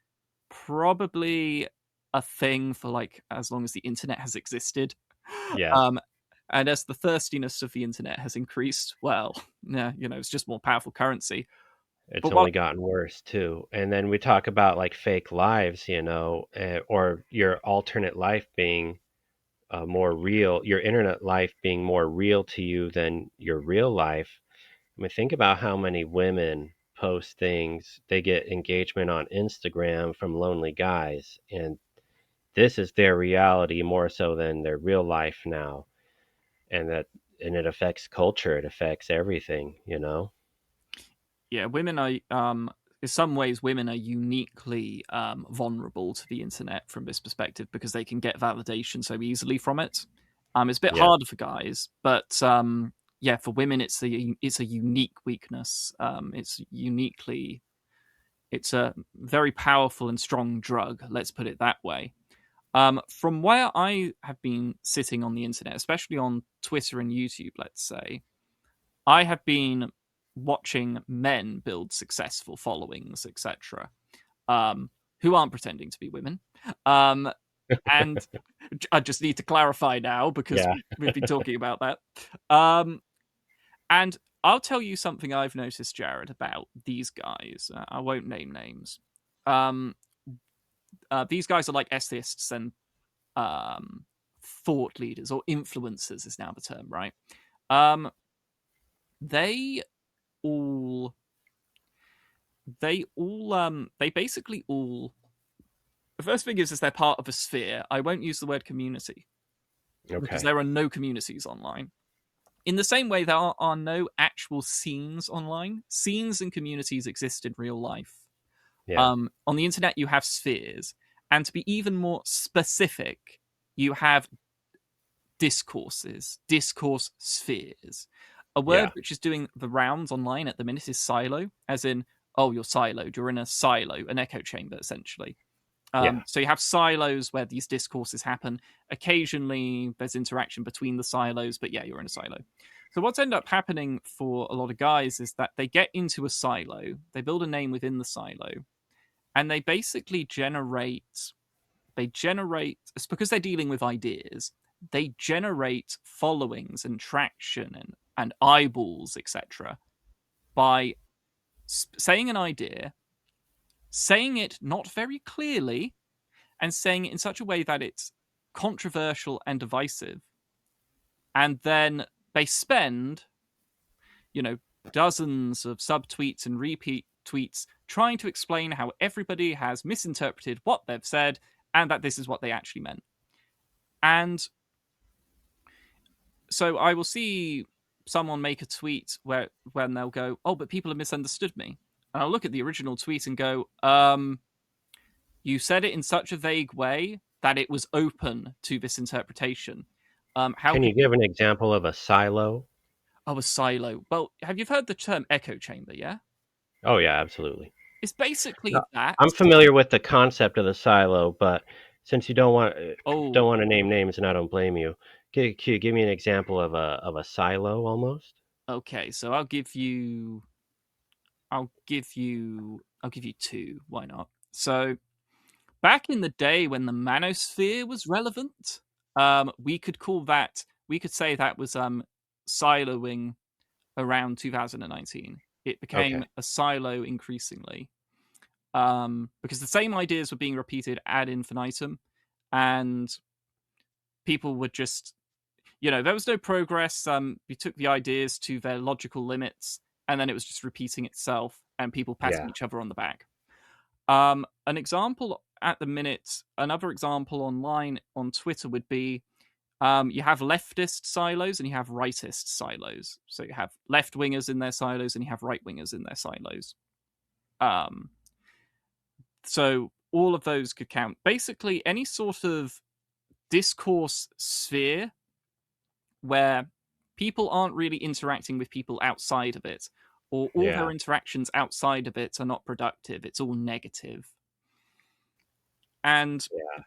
probably a thing for like as long as the internet has existed. Yeah. Um, and as the thirstiness of the internet has increased, well, yeah, it's just more powerful currency. It's But what only gotten worse too. And then we talk about like fake lives, or your alternate life being more real, your internet life being more real to you than your real life. I mean, think about how many women post things, they get engagement on Instagram from lonely guys, and this is their reality more so than their real life now. And it affects culture, it affects everything. yeah, women are in some ways women are uniquely vulnerable to the internet from this perspective because they can get validation so easily from it. It's a bit Yeah. harder for guys, but yeah, for women it's a unique weakness. It's a very powerful and strong drug. Let's put it that way. From where I have been sitting on the internet, especially on Twitter and YouTube, let's say, I have been watching men build successful followings, etc., who aren't pretending to be women. Um, and I just need to clarify now because Yeah. we've been talking about that. Um, and I'll tell you something I've noticed, Jared, about these guys. I won't name names. Um, these guys are like essayists and um, thought leaders or influencers is now the term, right? Um, they all they basically all the first thing is they're part of a sphere. I won't use the word community because Okay. there are no communities online. In the same way, there are no actual scenes online. Scenes and communities exist in real life. Yeah. On the internet, you have spheres, and to be even more specific, you have discourse spheres. A word Yeah. which is doing the rounds online at the minute is silo, as in, oh, you're siloed. You're in a silo, an echo chamber, essentially. Yeah. So you have silos where these discourses happen. Occasionally, there's interaction between the silos, but yeah, you're in a silo. So what's ended up happening for a lot of guys is that they get into a silo, they build a name within the silo, and they basically generate. It's because they're dealing with ideas. They generate followings and traction and eyeballs, etc., by saying an idea, saying it not very clearly, and saying it in such a way that it's controversial and divisive. And then they spend, you know, dozens of subtweets and repeat tweets trying to explain how everybody has misinterpreted what they've said and that this is what they actually meant. And so I will see someone make a tweet when they'll go, "Oh, but people have misunderstood me." And I'll look at the original tweet and go, you said it in such a vague way that it was open to this interpretation. How Can could you give an example of a silo? a silo? Well, have you heard the term echo chamber? Yeah, Oh yeah, absolutely. it's No, basically that. I'm familiar with the concept of the silo, but since you Oh, don't want to name names, and I don't blame you, can you give me an example of a silo almost? okay. So I'll give you two. Why not? So back in the day when the manosphere was relevant, we could say that was siloing around 2019. It became Okay. a silo increasingly because the same ideas were being repeated ad infinitum, and people would just, there was no progress. We took the ideas to their logical limits, and then it was just repeating itself, and people patting Yeah. each other on the back. An example at the minute, another example online on Twitter would be you have leftist silos and you have rightist silos. So you have left wingers in their silos and you have right wingers in their silos. Um, so all of those could count. Basically, any sort of discourse sphere where people aren't really interacting with people outside of it, or all their Yeah. interactions outside of it are not productive. It's all negative. And Yeah.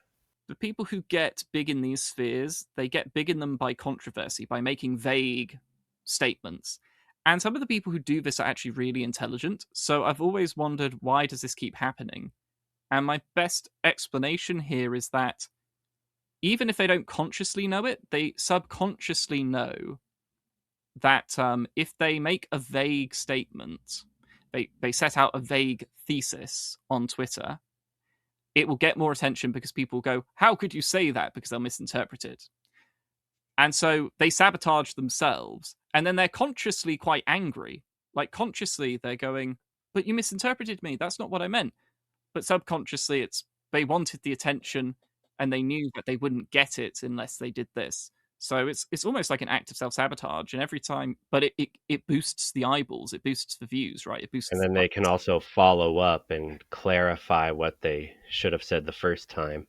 the people who get big in these spheres, they get big in them by controversy, by making vague statements. And some of the people who do this are actually really intelligent. So I've always wondered, why does this keep happening? And my best explanation here is that even if they don't consciously know it, they subconsciously know that if they make a vague statement, they set out a vague thesis on Twitter, it will get more attention because people go, how could you say that? Because they'll misinterpret it. And so they sabotage themselves. And then they're consciously quite angry. Like consciously, they're going, but you misinterpreted me. That's not what I meant. But subconsciously, it's they wanted the attention and they knew that they wouldn't get it unless they did this. So it's almost like an act of self-sabotage. And every time, but it boosts the eyeballs, it boosts the views, right? It And boosts then the they can also follow up and clarify what they should have said the first time.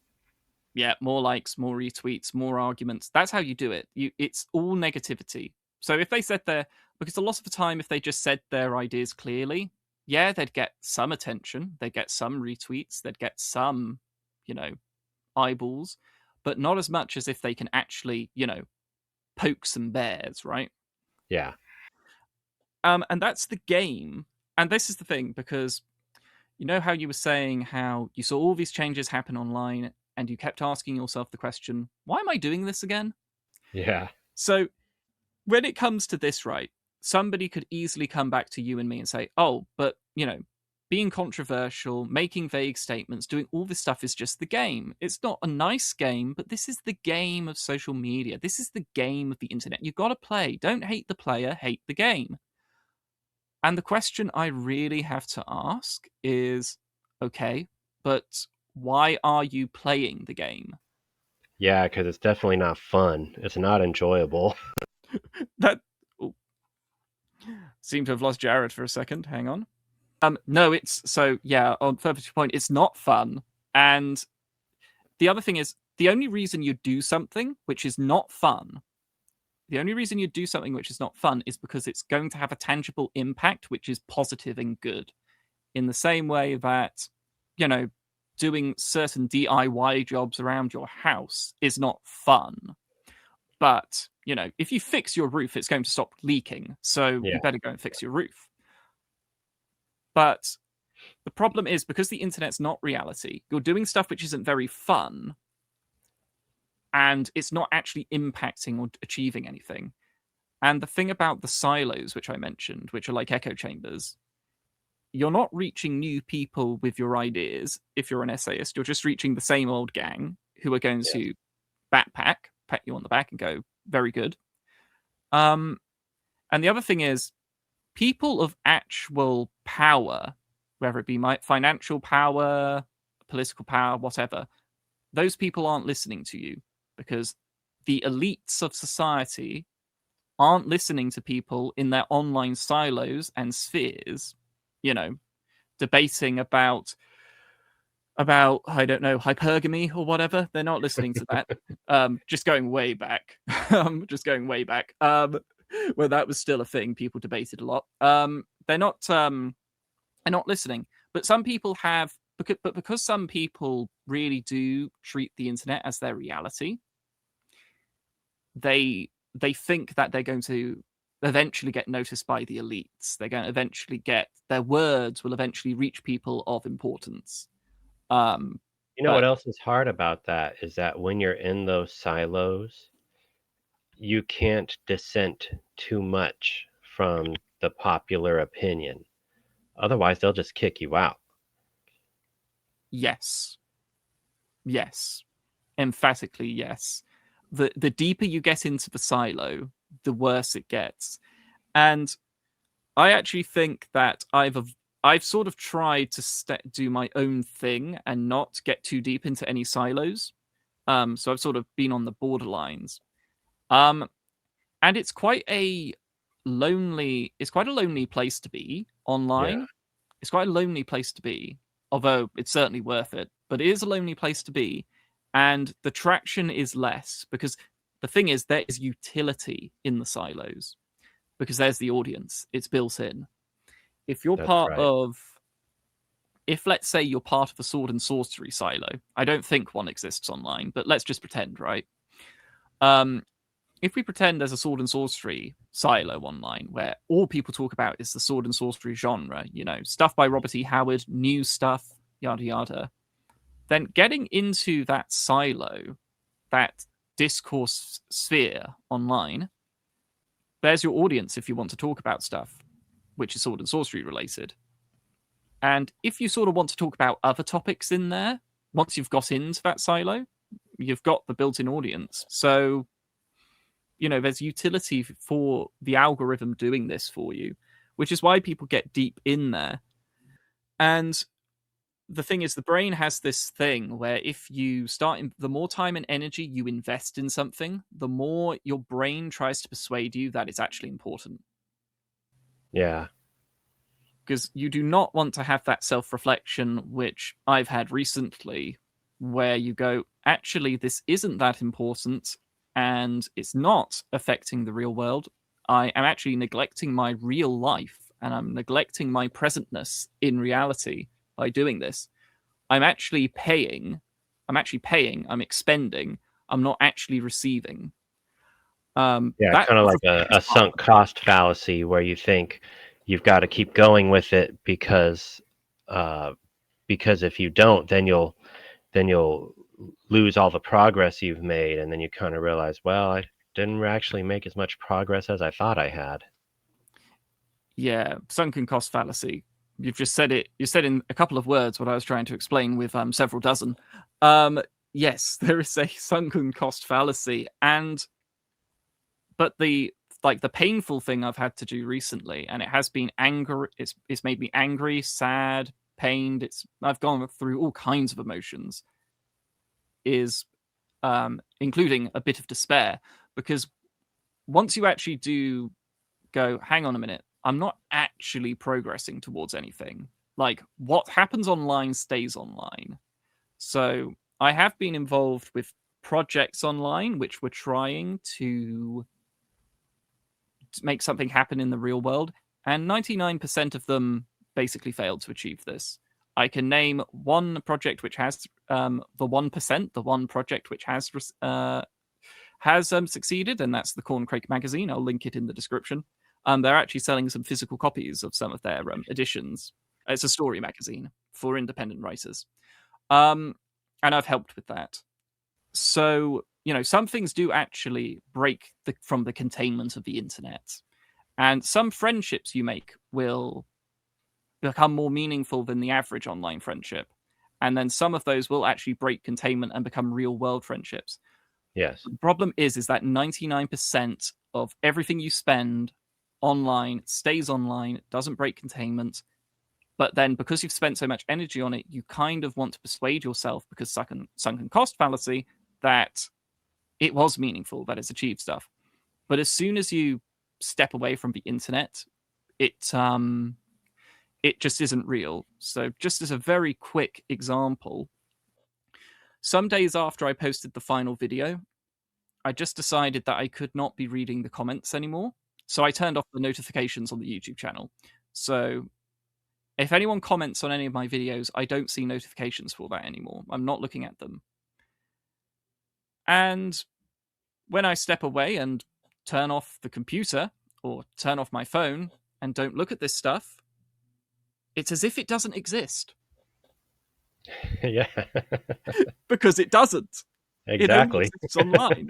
yeah, more likes, more retweets, more arguments. That's how you do it. It's all negativity. So if they said because a lot of the time, if they just said their ideas clearly, yeah, they'd get some attention, they'd get some retweets, they'd get some, you know, eyeballs, but not as much as if they can actually, poke some bears, right? Yeah. And that's the game. And this is the thing, because you know how you were saying how you saw all these changes happen online and you kept asking yourself the question, why am I doing this again? Yeah. So when it comes to this, right, somebody could easily come back to you and me and say, oh, but, being controversial, making vague statements, doing all this stuff is just the game. It's not a nice game, but this is the game of social media. This is the game of the internet. You've got to play. Don't hate the player, hate the game. And the question I really have to ask is, okay, but why are you playing the game? Yeah, because it's definitely not fun. It's not enjoyable. That oh, seem to have lost Jared for a second. Hang on. No, it's so yeah. On further to your point, it's not fun. And the other thing is, the only reason you do something which is not fun, the only reason you do something which is not fun is because it's going to have a tangible impact which is positive and good. In the same way that, you know, doing certain DIY jobs around your house is not fun. But, if you fix your roof, it's going to stop leaking. So Yeah. you better go and fix your roof. But the problem is, because the internet's not reality, you're doing stuff which isn't very fun, and it's not actually impacting or achieving anything. And the thing about the silos, which I mentioned, which are like echo chambers, you're not reaching new people with your ideas. If you're an essayist, you're just reaching the same old gang who are going Yes. to pat you on the back and go, very good. And the other thing is, people of actual power, whether it be financial power, political power, whatever, those people aren't listening to you, because the elites of society aren't listening to people in their online silos and spheres, debating about I don't know, hypergamy or whatever. They're not listening to that. Just going way back. Just going way back. Where that was still a thing, people debated a lot. They're not listening. But some people have, because some people really do treat the internet as their reality, they think that they're going to eventually get noticed by the elites. They're going to eventually get their words will eventually reach people of importance. You know what But else is hard about that is that when you're in those silos, you can't dissent too much from the popular opinion. Otherwise, they'll just kick you out. yes, emphatically yes. The deeper you get into the silo, the worse it gets. And I actually think that I've sort of tried to do my own thing and not get too deep into any silos. So I've sort of been on the borderlines. Um, and it's quite a lonely place to be Yeah. online. It's quite a lonely place to be, although it's certainly worth it. But it is a lonely place to be, and the traction is less, because the thing is, there is utility in the silos, because there's the audience. It's built in. If you're That's part right. of, if let's say you're part of a sword and sorcery silo, I don't think one exists online, but let's just pretend, right? Um, if we pretend there's a sword and sorcery silo online where all people talk about is the sword and sorcery genre, stuff by Robert E. Howard, new stuff, yada yada. then getting into that silo, that discourse sphere online, there's your audience if you want to talk about stuff which is sword and sorcery related. And if you sort of want to talk about other topics in there, once you've got into that silo, you've got the built-in audience. So, there's utility for the algorithm doing this for you, which is why people get deep in there. And the thing is, the brain has this thing where if you the more time and energy you invest in something, the more your brain tries to persuade you that it's actually important. Yeah. Because you do not want to have that self-reflection, which I've had recently, where you go, actually, this isn't that important and it's not affecting the real world. I am actually neglecting my real life and I'm neglecting my presentness in reality by doing this. I'm actually paying, I'm expending, I'm not actually receiving. Yeah, That kind of sort like of reflection is a hard. sunk cost fallacy where you think you've got to keep going with it because if you don't, then you'll lose all the progress you've made, and then you kind of realize, well, I didn't actually make as much progress as I thought I had. Yeah, sunken cost fallacy. You've just said it. You said in a couple of words what I was trying to explain with several dozen. Yes, there is a sunken cost fallacy, but the painful thing I've had to do recently, and it has been anger. It's made me angry, sad, pained. I've gone through all kinds of emotions. Is including a bit of despair, because once you actually do go, hang on a minute, I'm not actually progressing towards anything. Like, what happens online stays online. So I have been involved with projects online which were trying to make something happen in the real world, and 99% of them basically failed to achieve this. I can name one project which has the 1%, the one project which has succeeded, and that's the Corncrake Magazine. I'll link it in the description. They're actually selling some physical copies of some of their editions. It's a story magazine for independent writers, and I've helped with that. So some things do actually break from the containment of the internet, and some friendships you make will become more meaningful than the average online friendship, and then some of those will actually break containment and become real world friendships. Yes. The problem is that 99% of everything you spend online stays online, doesn't break containment. But then because you've spent so much energy on it, you kind of want to persuade yourself, because sunken cost fallacy, that it was meaningful, that it's achieved stuff. But as soon as you step away from the internet, it just isn't real. So just as a very quick example, some days after I posted the final video, I just decided that I could not be reading the comments anymore. So I turned off the notifications on the YouTube channel. So if anyone comments on any of my videos, I don't see notifications for that anymore. I'm not looking at them. And when I step away and turn off the computer or turn off my phone and don't look at this stuff, it's as if it doesn't exist. Yeah. Because it doesn't. It only Exactly. exists online.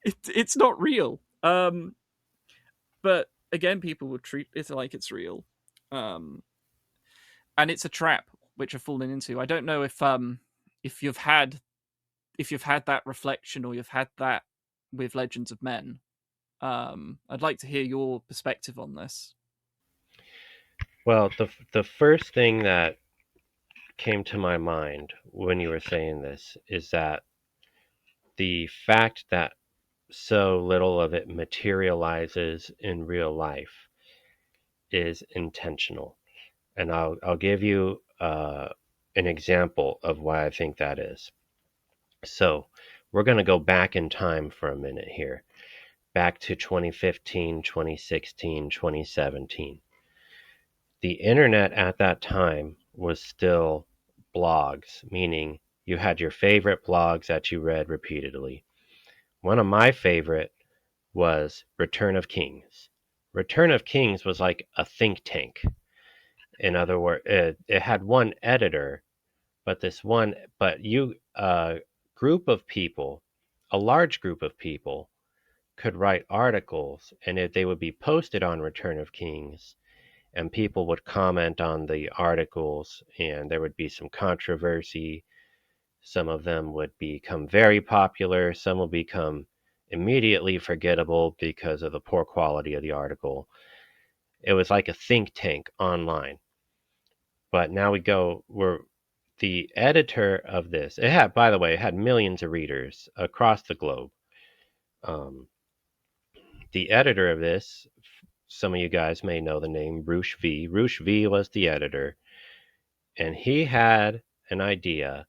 It's not real. But again, people will treat it like it's real. And it's a trap which I've fallen into. I don't know if you've had that reflection, or you've had that with Legends of Men. I'd like to hear your perspective on this. Well, the first thing that came to my mind when you were saying this is that the fact that so little of it materializes in real life is intentional. And I'll give you an example of why I think that is. So we're going to go back in time for a minute here, back to 2015, 2016, 2017. The internet at that time was still blogs, meaning you had your favorite blogs that you read repeatedly. One of my favorite was Return of Kings. Return of Kings was like a think tank. In other words, it had one editor, but group of people, a large group of people, could write articles, and if they would be posted on Return of Kings, and people would comment on the articles, and there would be some controversy. Some of them would become very popular. Some will become immediately forgettable because of the poor quality of the article. It was like a think tank online. But now we're the editor of this. It had, by the way, it had millions of readers across the globe. Um, the editor of this, some of you guys may know the name Roosh V. Roosh V was the editor, and he had an idea,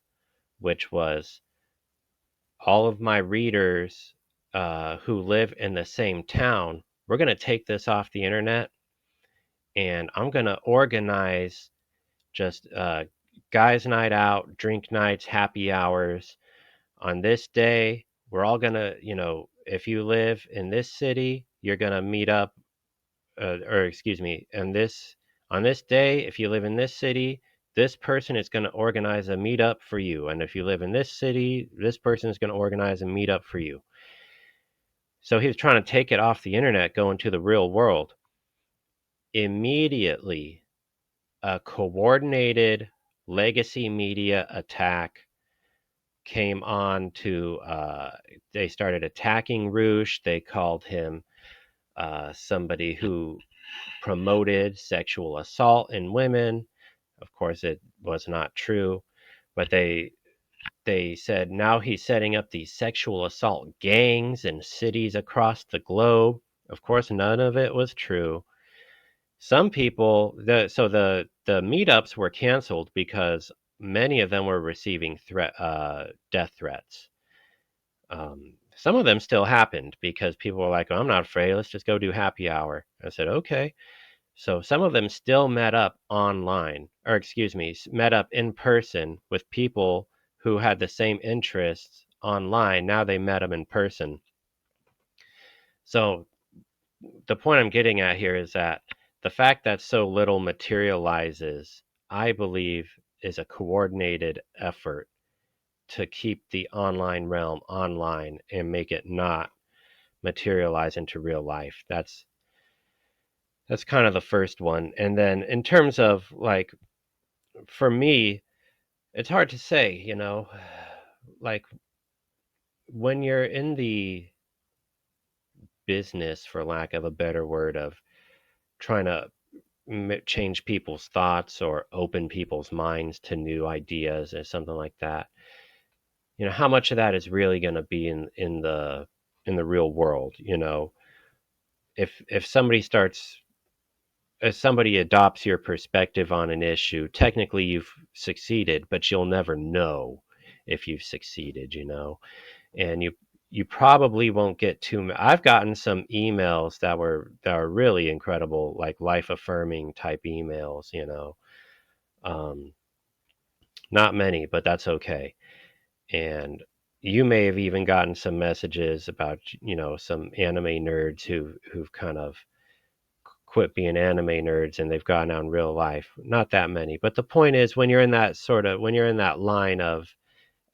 which was all of my readers who live in the same town, we're going to take this off the internet, and I'm going to organize just guys' night out, drink nights, happy hours. On this day, we're all going to, if you live in this city, you're going to meet up, or excuse me, on this day, if you live in this city, this person is going to organize a meetup for you. And if you live in this city, this person is going to organize a meetup for you. So he was trying to take it off the internet, go into the real world. Immediately, a coordinated legacy media attack came on to, they started attacking Roosh. They called him somebody who promoted sexual assault in women. Of course, it was not true, but they said now he's setting up these sexual assault gangs in cities across the globe. Of course, none of it was true. Some people, the meetups were canceled because many of them were receiving death threats. Some of them still happened because people were like, oh, I'm not afraid. Let's just go do happy hour. I said, okay. So some of them still met up online, or excuse me, met up in person with people who had the same interests online. Now they met them in person. So the point I'm getting at here is that the fact that so little materializes, I believe, is a coordinated effort to keep the online realm online and make it not materialize into real life. That's kind of the first one. And then in terms of like, for me, it's hard to say, like when you're in the business, for lack of a better word, of trying to change people's thoughts or open people's minds to new ideas or something like that, how much of that is really going to be in the real world? If somebody adopts your perspective on an issue, technically you've succeeded, but you'll never know if you've succeeded, and you probably won't get I've gotten some emails that are really incredible, like life affirming type emails, um, not many, but that's okay. And you may have even gotten some messages about, some anime nerds who've kind of quit being anime nerds and they've gone out in real life. Not that many, but the point is, when you're in that line of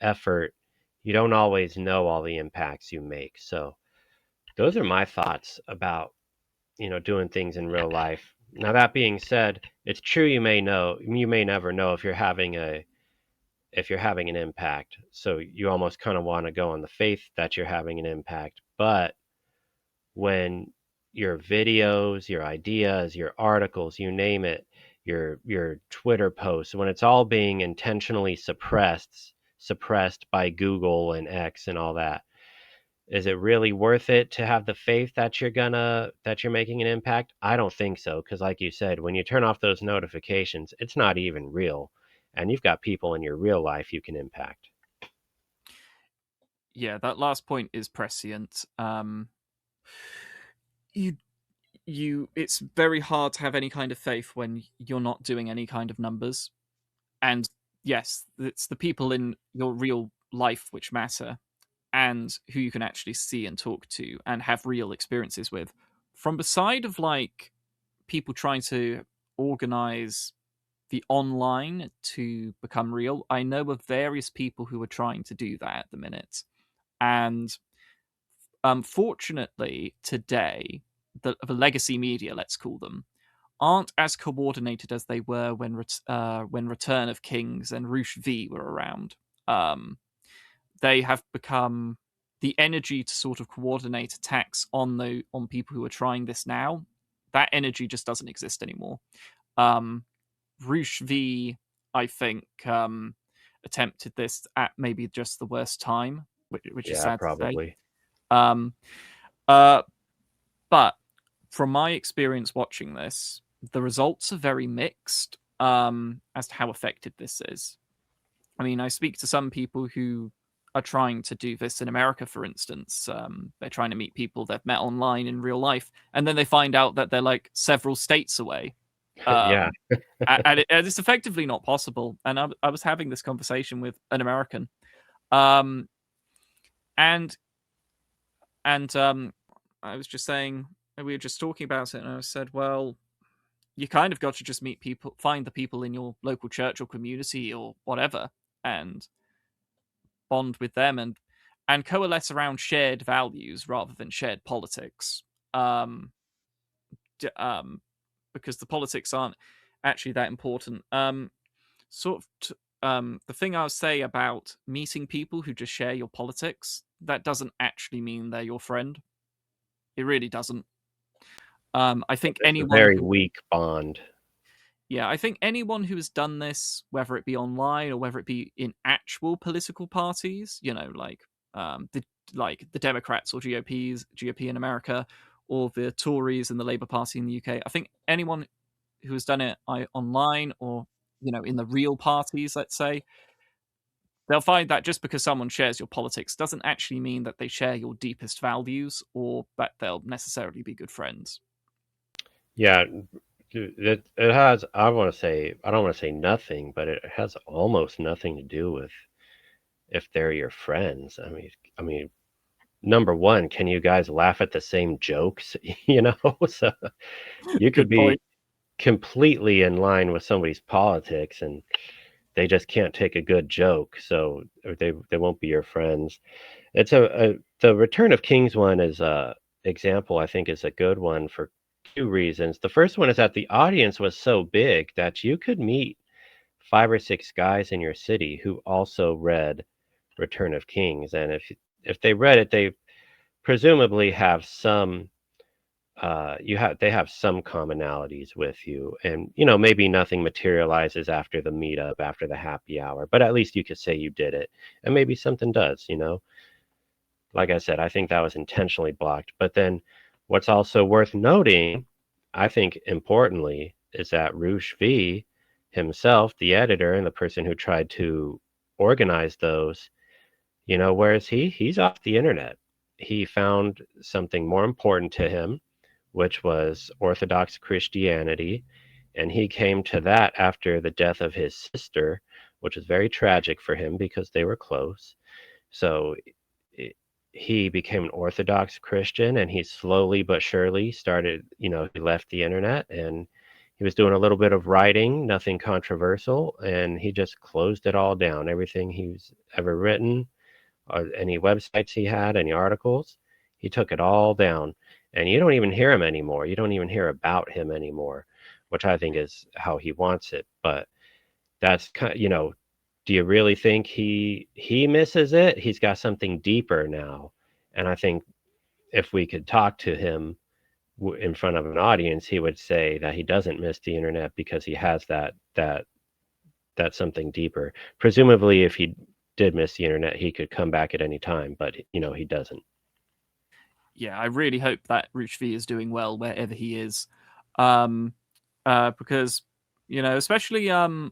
effort, you don't always know all the impacts you make. So those are my thoughts about, doing things in real life. Now that being said, it's true you may never know if you're having an impact. So you almost kind of want to go on the faith that you're having an impact. But when your videos, your ideas, your articles, you name it, your Twitter posts, when it's all being intentionally suppressed by Google and X and all that, is it really worth it to have the faith that you're making an impact? I don't think so, because like you said, when you turn off those notifications, it's not even real, and you've got people in your real life you can impact. Yeah, that last point is prescient. You it's very hard to have any kind of faith when you're not doing any kind of numbers. And yes, it's the people in your real life which matter, and who you can actually see and talk to and have real experiences with. From the side of like people trying to organize the online to become real. I know of various people who are trying to do that at the minute, and fortunately, today the legacy media, let's call them, aren't as coordinated as they were when Return of Kings and Roosh V were around. Um, they have become the energy to sort of coordinate attacks on people who are trying this now. That energy just doesn't exist anymore. Um, Roosh V, I think, attempted this at maybe just the worst time, which is Yeah, sad to say. probably. Um, uh, but from my experience watching this, the results are very mixed as to how effective this is. I mean, I speak to some people who are trying to do this in America, for instance. They're trying to meet people they've met online in real life, and then they find out that they're like several states away. Yeah. And it's effectively not possible. And I was having this conversation with an American, um, and and I was just saying, we were just talking about it, and I said, well, you kind of got to just meet people, find the people in your local church or community or whatever, and bond with them and coalesce around shared values rather than shared politics. Um, because the politics aren't actually that important. Sort of the thing I'll say about meeting people who just share your politics, that doesn't actually mean they're your friend. It really doesn't. I think It's a anyone very who weak bond. Yeah, I think anyone who has done this, whether it be online or whether it be in actual political parties, the Democrats or GOP in America, or the Tories and the Labour Party in the UK. I think anyone who has done it online or in the real parties, let's say, they'll find that just because someone shares your politics doesn't actually mean that they share your deepest values or that they'll necessarily be good friends. Yeah, it has. I want to say I don't want to say nothing, but it has almost nothing to do with if they're your friends. I mean, number one, can you guys laugh at the same jokes? So you could Good be point. completely in line with somebody's politics, and they just can't take a good joke, so or they won't be your friends. It's the Return of Kings one is a example. I think is a good one for two reasons. The first one is that the audience was so big that you could meet five or six guys in your city who also read Return of Kings, and if they read it, they presumably have some they have some commonalities with you, and maybe nothing materializes after the meetup, after the happy hour, but at least you could say you did it, and maybe something does. Like I said, I think that was intentionally blocked. But then what's also worth noting, I think importantly, is that Roosh V himself, the editor and the person who tried to organize those, where is he? He's off the internet. He found something more important to him, which was Orthodox Christianity. And he came to that after the death of his sister, which was very tragic for him because they were close. So i- he became an Orthodox Christian, and he slowly but surely started, he left the internet, and he was doing a little bit of writing, nothing controversial, and he just closed it all down. Everything he's ever written, or any websites he had, any articles, he took it all down. And you don't even hear him anymore. You don't even hear about him anymore, which I think is how he wants it. But that's kind of, do you really think he misses it? He's got something deeper now. And I think if we could talk to him in front of an audience, he would say that he doesn't miss the internet because he has that something deeper. Presumably, if he did miss the internet, he could come back at any time, but he doesn't. Yeah, I really hope that Rich V is doing well wherever he is, um, because especially on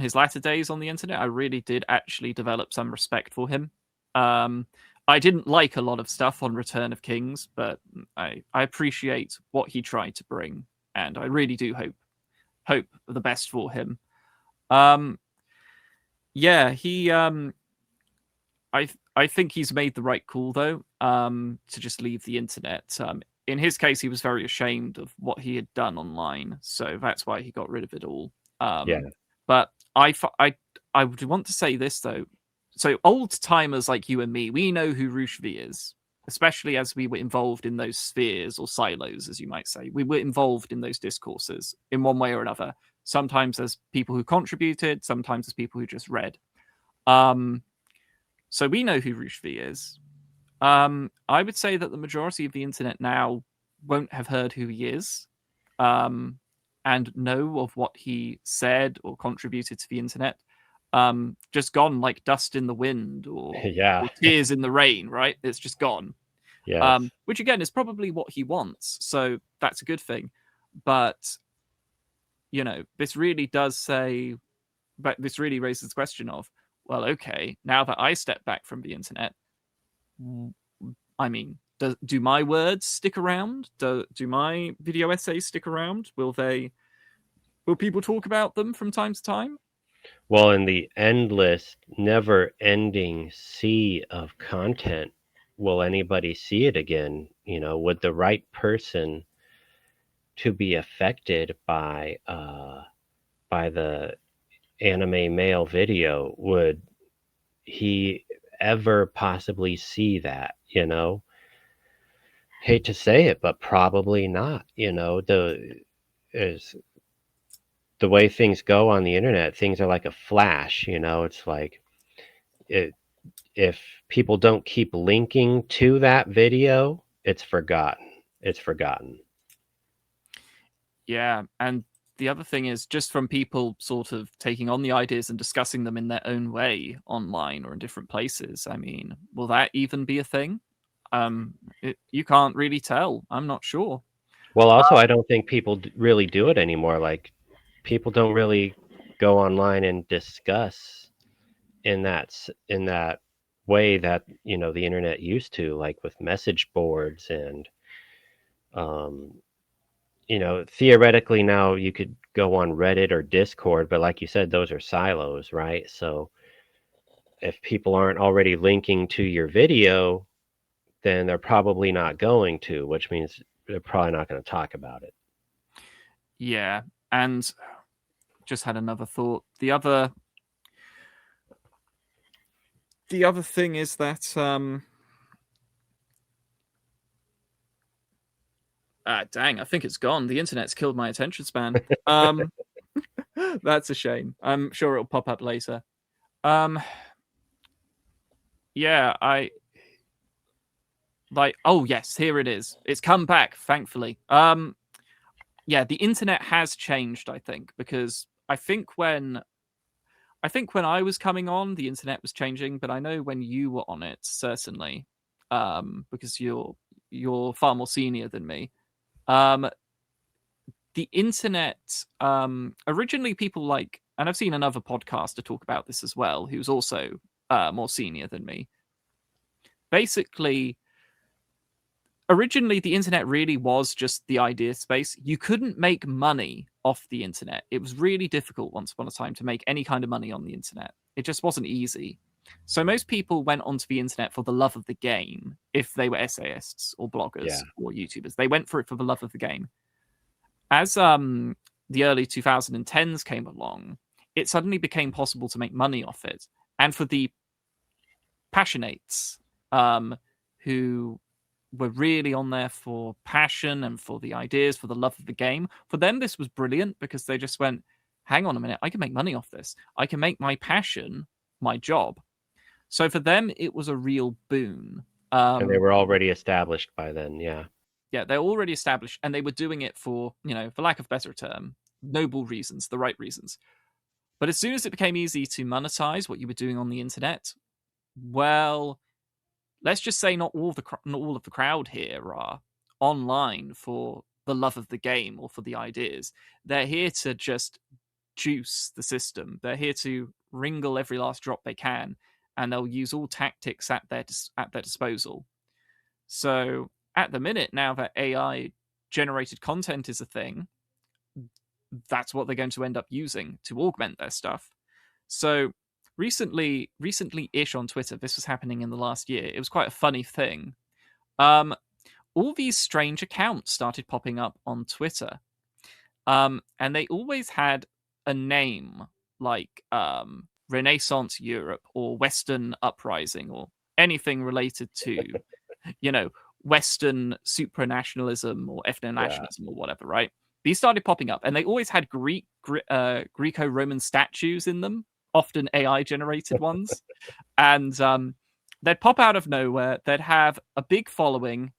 his latter days on the internet, I really did actually develop some respect for him. Um, I didn't like a lot of stuff on Return of Kings, but I appreciate what he tried to bring, and I really do hope the best for him. Um, yeah, I think he's made the right call though, to just leave the internet. In his case, he was very ashamed of what he had done online, so that's why he got rid of it all. Yeah. But I would want to say this though. So old timers like you and me, we know who Rushvi is, especially as we were involved in those spheres or silos, as you might say. We were involved in those discourses in one way or another. Sometimes as people who contributed, sometimes as people who just read. So we know who Rushvi is. I would say that the majority of the internet now won't have heard who he is, and know of what he said or contributed to the internet. Just gone like dust in the wind Yeah. or tears in the rain, right? It's just gone. Yes. Which again is probably what he wants, so that's a good thing. But this really does say, but this really raises the question of, well, okay, now that I step back from the internet, I mean, do my words stick around? Do my video essays stick around? Will people talk about them from time to time? Well, in the endless, never-ending sea of content, will anybody see it again? Would the right person to be affected by the anime male video, would he ever possibly see that? Hate to say it, but probably not. Is the way things go on the internet, things are like a flash. It's like it, if people don't keep linking to that video, it's forgotten. It's forgotten. Yeah, and the other thing is just from people sort of taking on the ideas and discussing them in their own way online or in different places. I mean, will that even be a thing? You can't really tell. I'm not sure. Well, also, I don't think people really do it anymore. Like, people don't really go online and discuss in that way that the internet used to, like with message boards and um, theoretically now you could go on Reddit or Discord, but like you said, those are silos, right? So if people aren't already linking to your video, then they're probably not going to, which means they're probably not going to talk about it. Yeah, and just had another thought. The other thing is that dang, I think it's gone. The internet's killed my attention span. That's a shame. I'm sure it'll pop up later. Um, yeah, I like. Oh yes, here it is. It's come back, thankfully. Yeah, the internet has changed. I think because I think when I was coming on, the internet was changing, but I know when you were on it, certainly, because you're far more senior than me. Um, the internet, originally people like, and I've seen another podcaster talk about this as well, who's also more senior than me. Basically, originally the internet really was just the idea space. You couldn't make money off the internet. It was really difficult once upon a time to make any kind of money on the internet. It just wasn't easy. So most people went onto the internet for the love of the game. If they were essayists or Yeah. bloggers or YouTubers, they went for it for the love of the game. As the early 2010s came along, it suddenly became possible to make money off it. And for the passionates who were really on there for passion and for the ideas, for the love of the game, for them this was brilliant because they just went, hang on a minute, I can make money off this. I can make my passion my job. So for them, it was a real boon. And they were already established by then. Yeah. Yeah, they're already established and they were doing it for, for lack of a better term, noble reasons, the right reasons. But as soon as it became easy to monetize what you were doing on the internet, well, let's just say not all of the crowd here are online for the love of the game or for the ideas. They're here to just juice the system. They're here to wringle every last drop they can, and they'll use all tactics at their disposal. So at the minute, now that AI generated content is a thing, that's what they're going to end up using to augment their stuff. So recently-ish on Twitter, this was happening in the last year. It was quite a funny thing. All these strange accounts started popping up on Twitter, and they always had a name like Renaissance Europe or Western Uprising or anything related to, Western supranationalism or Yeah. ethno-nationalism or whatever, right? These started popping up, and they always had Greco-Roman statues in them, often AI-generated ones. And they'd pop out of nowhere. They'd have a big following,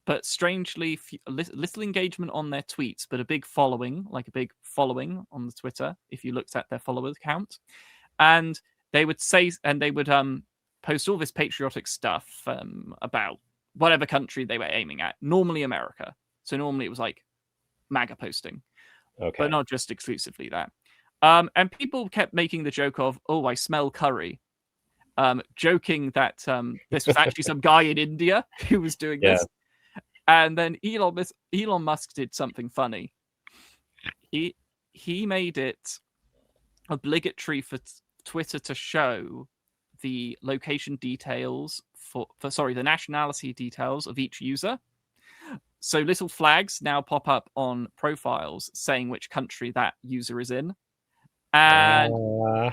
but strangely little engagement on their tweets, but a big following, like a big following on the Twitter, if you looked at their followers count. And they would post all this patriotic stuff about whatever country they were aiming at, normally America. So normally it was like MAGA posting, but Okay. not just exclusively that. And people kept making the joke of, "Oh, I smell curry," joking that this was actually some guy in India who was doing Yeah. this. And then Elon Musk did something funny. He made it obligatory for Twitter to show the location details the nationality details of each user. So little flags now pop up on profiles saying which country that user is in. And Uh,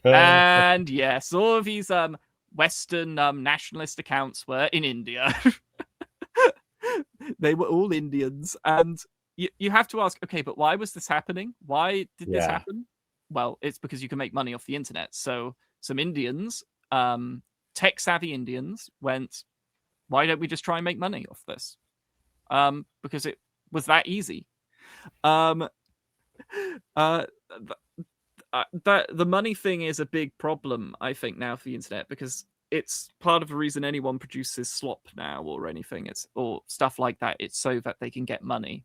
and yes, all of these Western nationalist accounts were in India. They were all Indians. And you have to ask, okay, but why was this happening? Why did this yeah. happen? Well, it's because you can make money off the internet. So some Indians, tech-savvy Indians, went, why don't we just try and make money off this? Because it was that easy. The money thing is a big problem, I think, now for the internet, because it's part of the reason anyone produces slop now or anything, or stuff like that. It's so that they can get money.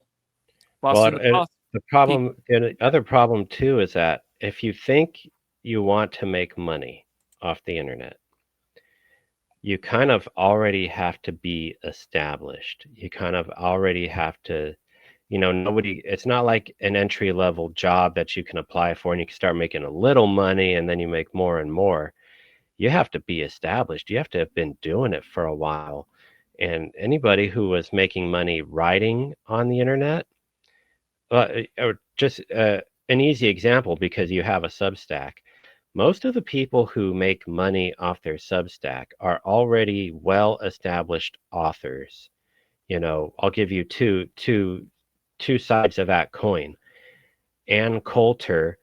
Whilst in Well, the and past, the problem, and the other problem too, is that if you think you want to make money off the internet, you kind of already have to be established. You kind of already have to, it's not like an entry level job that you can apply for and you can start making a little money and then you make more and more. You have to be established. You have to have been doing it for a while. And anybody who was making money writing on the internet, or just an easy example, because you have a Substack. Most of the people who make money off their Substack are already well-established authors. I'll give you two sides of that coin. Ann Coulter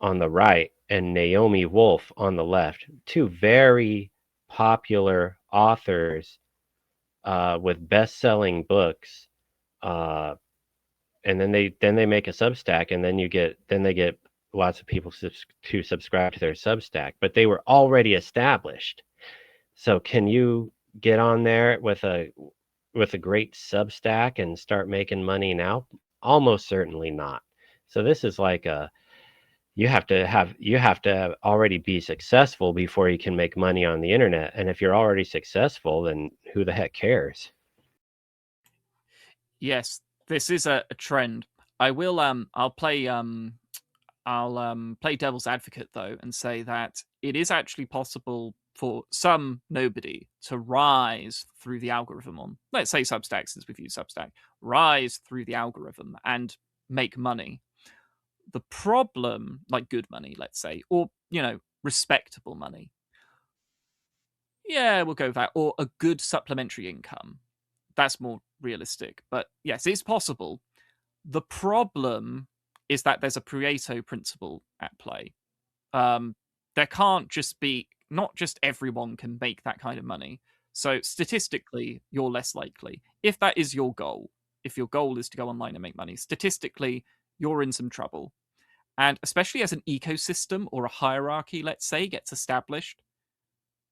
on the right and Naomi Wolf on the left, two very popular authors with best-selling books. And then they make a Substack, and then they get lots of people to subscribe to their Substack, but they were already established. So can you get on there with a great Substack and start making money now? Almost certainly not. So this is like you have to already be successful before you can make money on the internet. And if you're already successful, then who the heck cares? yes, this is a trend. I'll play devil's advocate though and say that it is actually possible for some nobody to rise through the algorithm on, let's say, Substack, since we've used Substack, rise through the algorithm and make money. The problem, like good money, let's say, or respectable money. Yeah, we'll go with that. Or a good supplementary income. That's more realistic. But yes, it's possible. The problem is that there's a Pareto principle at play. There can't just be, not just everyone can make that kind of money. So statistically, you're less likely. If that is your goal, if your goal is to go online and make money, statistically, you're in some trouble. And especially as an ecosystem or a hierarchy, let's say, gets established,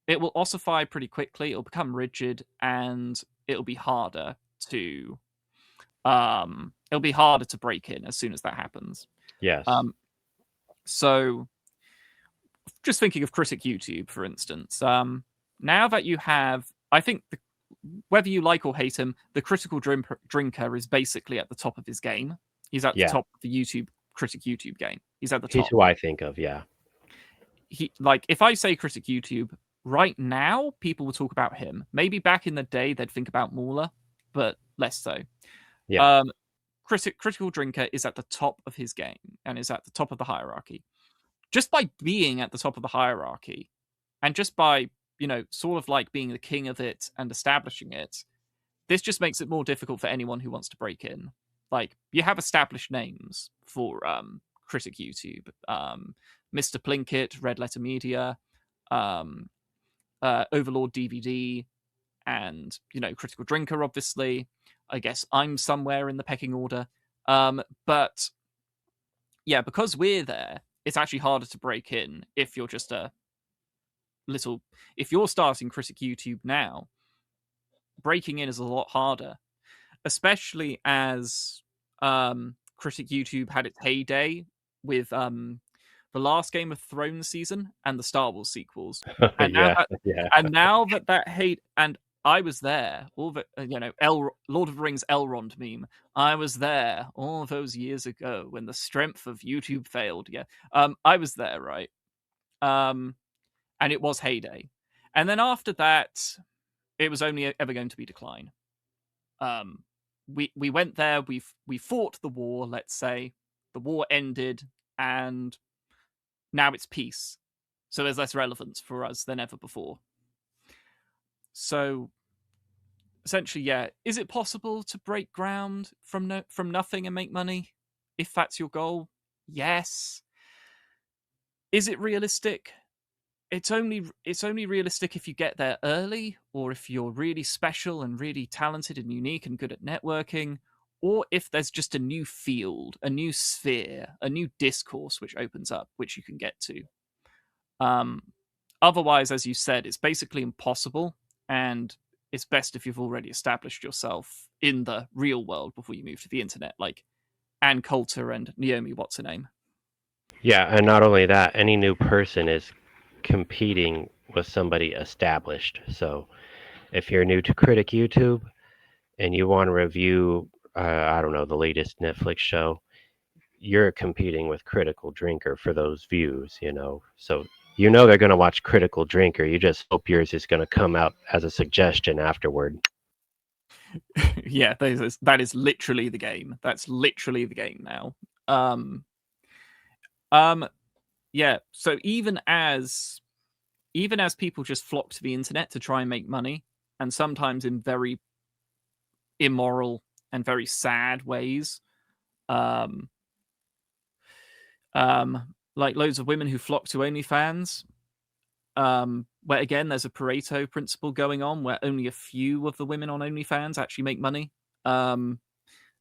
it will ossify pretty quickly. It'll become rigid, and it'll be harder to break in as soon as that happens. Yes. So just thinking of Critic YouTube, for instance, now that you have, I think, whether you like or hate him, the Critical Drinker is basically at the top of his game. He's at the Yeah. top of the Critic YouTube game. He's at the He's top. who I think of. Yeah. If I say Critic YouTube right now, people will talk about him. Maybe back in the day they'd think about Mauler, but less so. Yeah. Critical Drinker is at the top of his game and is at the top of the hierarchy. Just by being at the top of the hierarchy, and just by, sort of like being the king of it and establishing it, this just makes it more difficult for anyone who wants to break in. Like, you have established names for Critic YouTube, Mr. Plinkett, Red Letter Media, um, Overlord DVD, and Critical Drinker. Obviously, I guess I'm somewhere in the pecking order. But yeah, because we're there, it's actually harder to break in if you're just a little. If you're starting Critic YouTube now, breaking in is a lot harder, especially as Critic YouTube had its heyday with the last Game of Thrones season and the Star Wars sequels, and now Yeah, that yeah. hate, and I was there, all the Lord of the Rings Elrond meme. I was there all those years ago when the strength of YouTube failed. Yeah, I was there, right? And it was heyday, and then after that, it was only ever going to be decline. Um, we went there. We fought the war. Let's say the war ended, and now it's peace. So there's less relevance for us than ever before. So essentially, yeah, is it possible to break ground from nothing and make money if that's your goal? Yes. Is it realistic? It's only realistic if you get there early, or if you're really special and really talented and unique and good at networking, or if there's just a new field, a new sphere, a new discourse which opens up, which you can get to. Um, Otherwise, as you said, it's basically impossible, and it's best if you've already established yourself in the real world before you move to the internet, like Ann Coulter and Naomi what's her name. Yeah, and not only that, any new person is competing with somebody established. So if you're new to Critic YouTube and you want to review, I don't know, the latest Netflix show, you're competing with Critical Drinker for those views, So they're going to watch Critical Drinker. You just hope yours is going to come out as a suggestion afterward. Yeah, that is literally the game. That's literally the game now. Um, um, yeah. So even as people just flock to the internet to try and make money, and sometimes in very immoral and very sad ways, um, like loads of women who flock to OnlyFans, where again there's a Pareto principle going on, where only a few of the women on OnlyFans actually make money. Um,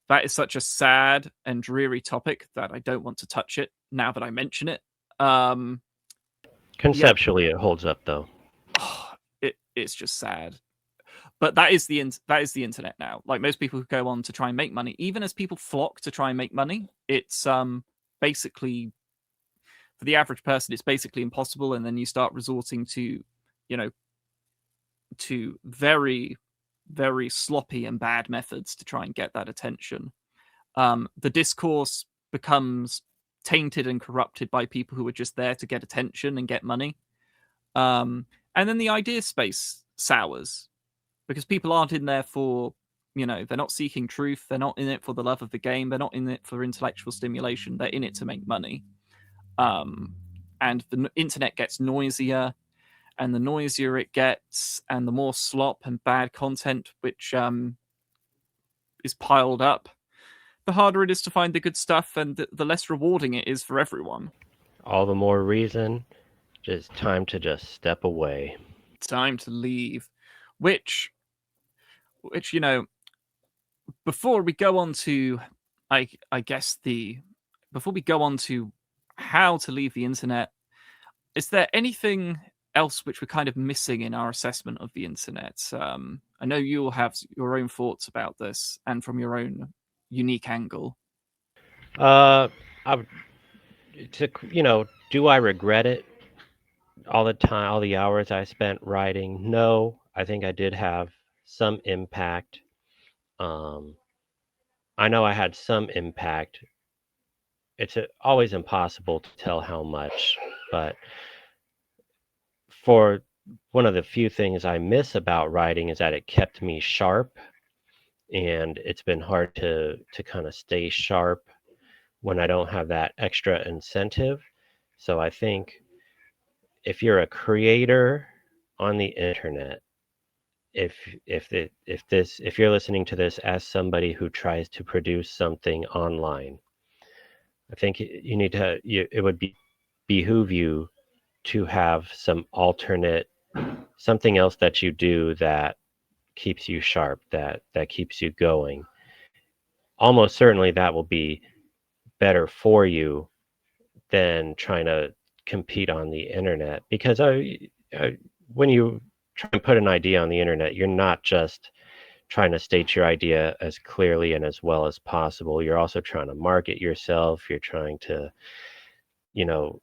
that is such a sad and dreary topic that I don't want to touch it now that I mention it. Um, yeah, Conceptually, it holds up, though. it's just sad. But that is the internet now. Like, most people who go on to try and make money, even as people flock to try and make money, it's basically, for the average person, it's basically impossible. And then you start resorting to, you know, to very, very sloppy and bad methods to try and get that attention. The discourse becomes tainted and corrupted by people who are just there to get attention and get money. And then the idea space sours because people aren't in there for, they're not seeking truth. They're not in it for the love of the game. They're not in it for intellectual stimulation. They're in it to make money. And the internet gets noisier, and the noisier it gets, and the more slop and bad content which is piled up, the harder it is to find the good stuff, and the less rewarding it is for everyone. All the more reason, just time to just step away. Time to leave. Which before we go on to, I guess before we go on to how to leave the internet, is there anything else which we're kind of missing in our assessment of the internet? I know you'll have your own thoughts about this, and from your own unique angle. Uh, I would, do I regret it all the time, all the hours I spent writing? No, I think I did have some impact. Um, I know I had some impact. It's always impossible to tell how much, but for one of the few things I miss about writing is that it kept me sharp and it's been hard to kind of stay sharp when I don't have that extra incentive. So I think if you're a creator on the internet, if you're listening to this as somebody who tries to produce something online, I think you need to it would behoove you to have some alternate, something else that you do that keeps you sharp, that keeps you going. Almost certainly that will be better for you than trying to compete on the internet, because when you try and put an idea on the internet, you're not just trying to state your idea as clearly and as well as possible. You're also trying to market yourself. You're trying to, you know,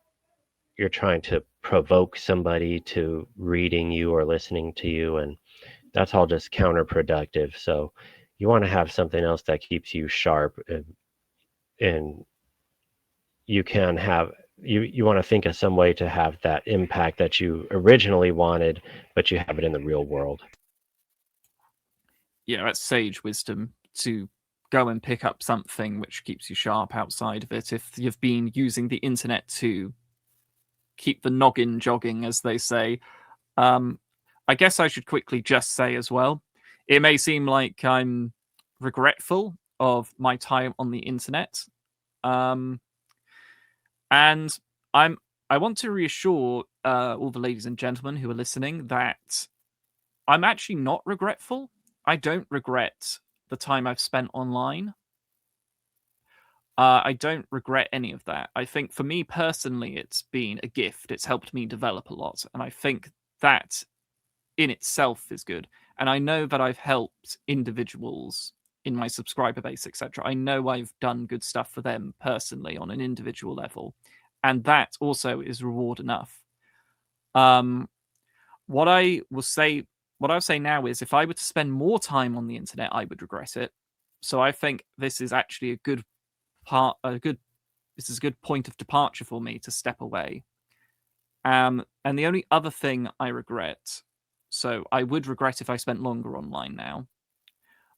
you're trying to provoke somebody to reading you or listening to you, and that's all just counterproductive. So you want to have something else that keeps you sharp, and you can have you want to think of some way to have that impact that you originally wanted, but you have it in the real world. Yeah, that's sage wisdom to go and pick up something which keeps you sharp outside of it. If you've been using the internet to keep the noggin jogging, as they say, um, I guess I should quickly just say as well, it may seem like I'm regretful of my time on the internet, um, and I'm I want to reassure all the ladies and gentlemen who are listening that I'm actually not regretful. I don't regret the time I've spent online. I don't regret any of that. I think for me personally, it's been a gift. It's helped me develop a lot. And I think that in itself is good. And I know that I've helped individuals in my subscriber base, etc. I know I've done good stuff for them personally on an individual level. And that also is reward enough. Um, what I will say what I'll say now is if I were to spend more time on the internet, I would regret it. So I think this is actually this is a good point of departure for me to step away. And the only other thing I regret, so I would regret if I spent longer online now.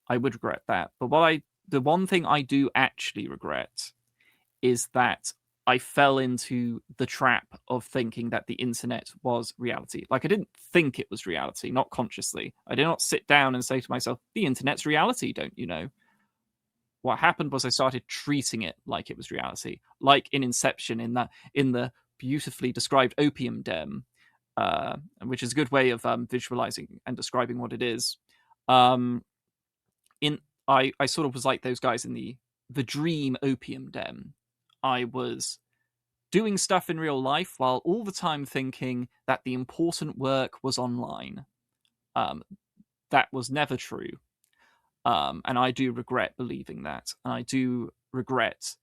I would regret that. But the one thing I do actually regret is that I fell into the trap of thinking that the internet was reality. Like, I didn't think it was reality, not consciously. I did not sit down and say to myself, the internet's reality, don't you know? What happened was I started treating it like it was reality, like in Inception, in the beautifully described opium den, which is a good way of visualizing and describing what it is. Um, in I sort of was like those guys in the dream opium den. I was doing stuff in real life while all the time thinking that the important work was online. Um, that was never true. And I do regret believing that. And I do regret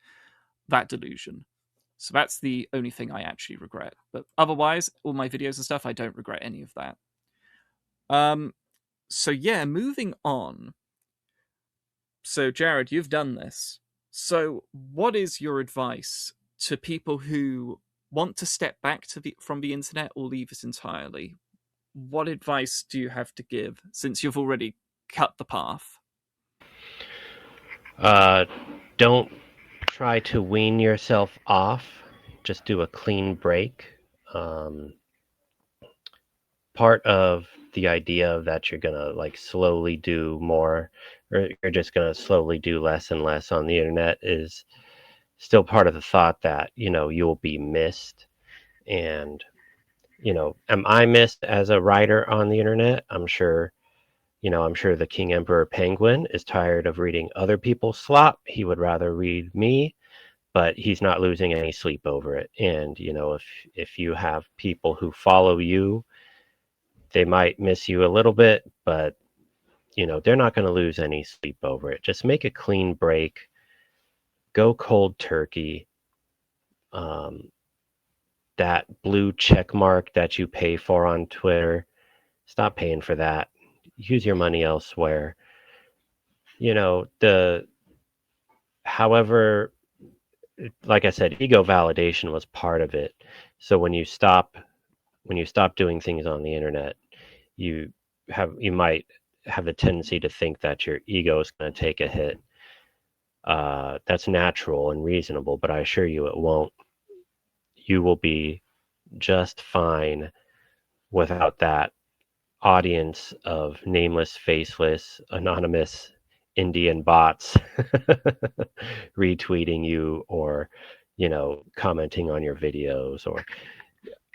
that delusion. So that's the only thing I actually regret. But otherwise, all my videos and stuff, I don't regret any of that. So yeah, moving on. So Jared, you've done this. So what is your advice to people who want to step back from the internet or leave it entirely? What advice do you have to give since you've already cut the path? Don't try to wean yourself off. Just do a clean break. Um, Part of the idea that you're gonna like slowly do more, or you're just gonna slowly do less and less on the internet is still part of the thought that you'll be missed. And am I missed as a writer on the internet? I'm sure the King Emperor Penguin is tired of reading other people's slop. He would rather read me, but he's not losing any sleep over it. And if you have people who follow you, they might miss you a little bit, but they're not going to lose any sleep over it. Just make a clean break. Go cold turkey. Um, that blue check mark that you pay for on Twitter, stop paying for that. Use your money elsewhere. The however, like I said, ego validation was part of it. So when you stop doing things on the internet, you might have the tendency to think that your ego is going to take a hit. That's natural and reasonable, but I assure you it won't. You will be just fine without that audience of nameless, faceless, anonymous Indian bots retweeting you or, commenting on your videos. Or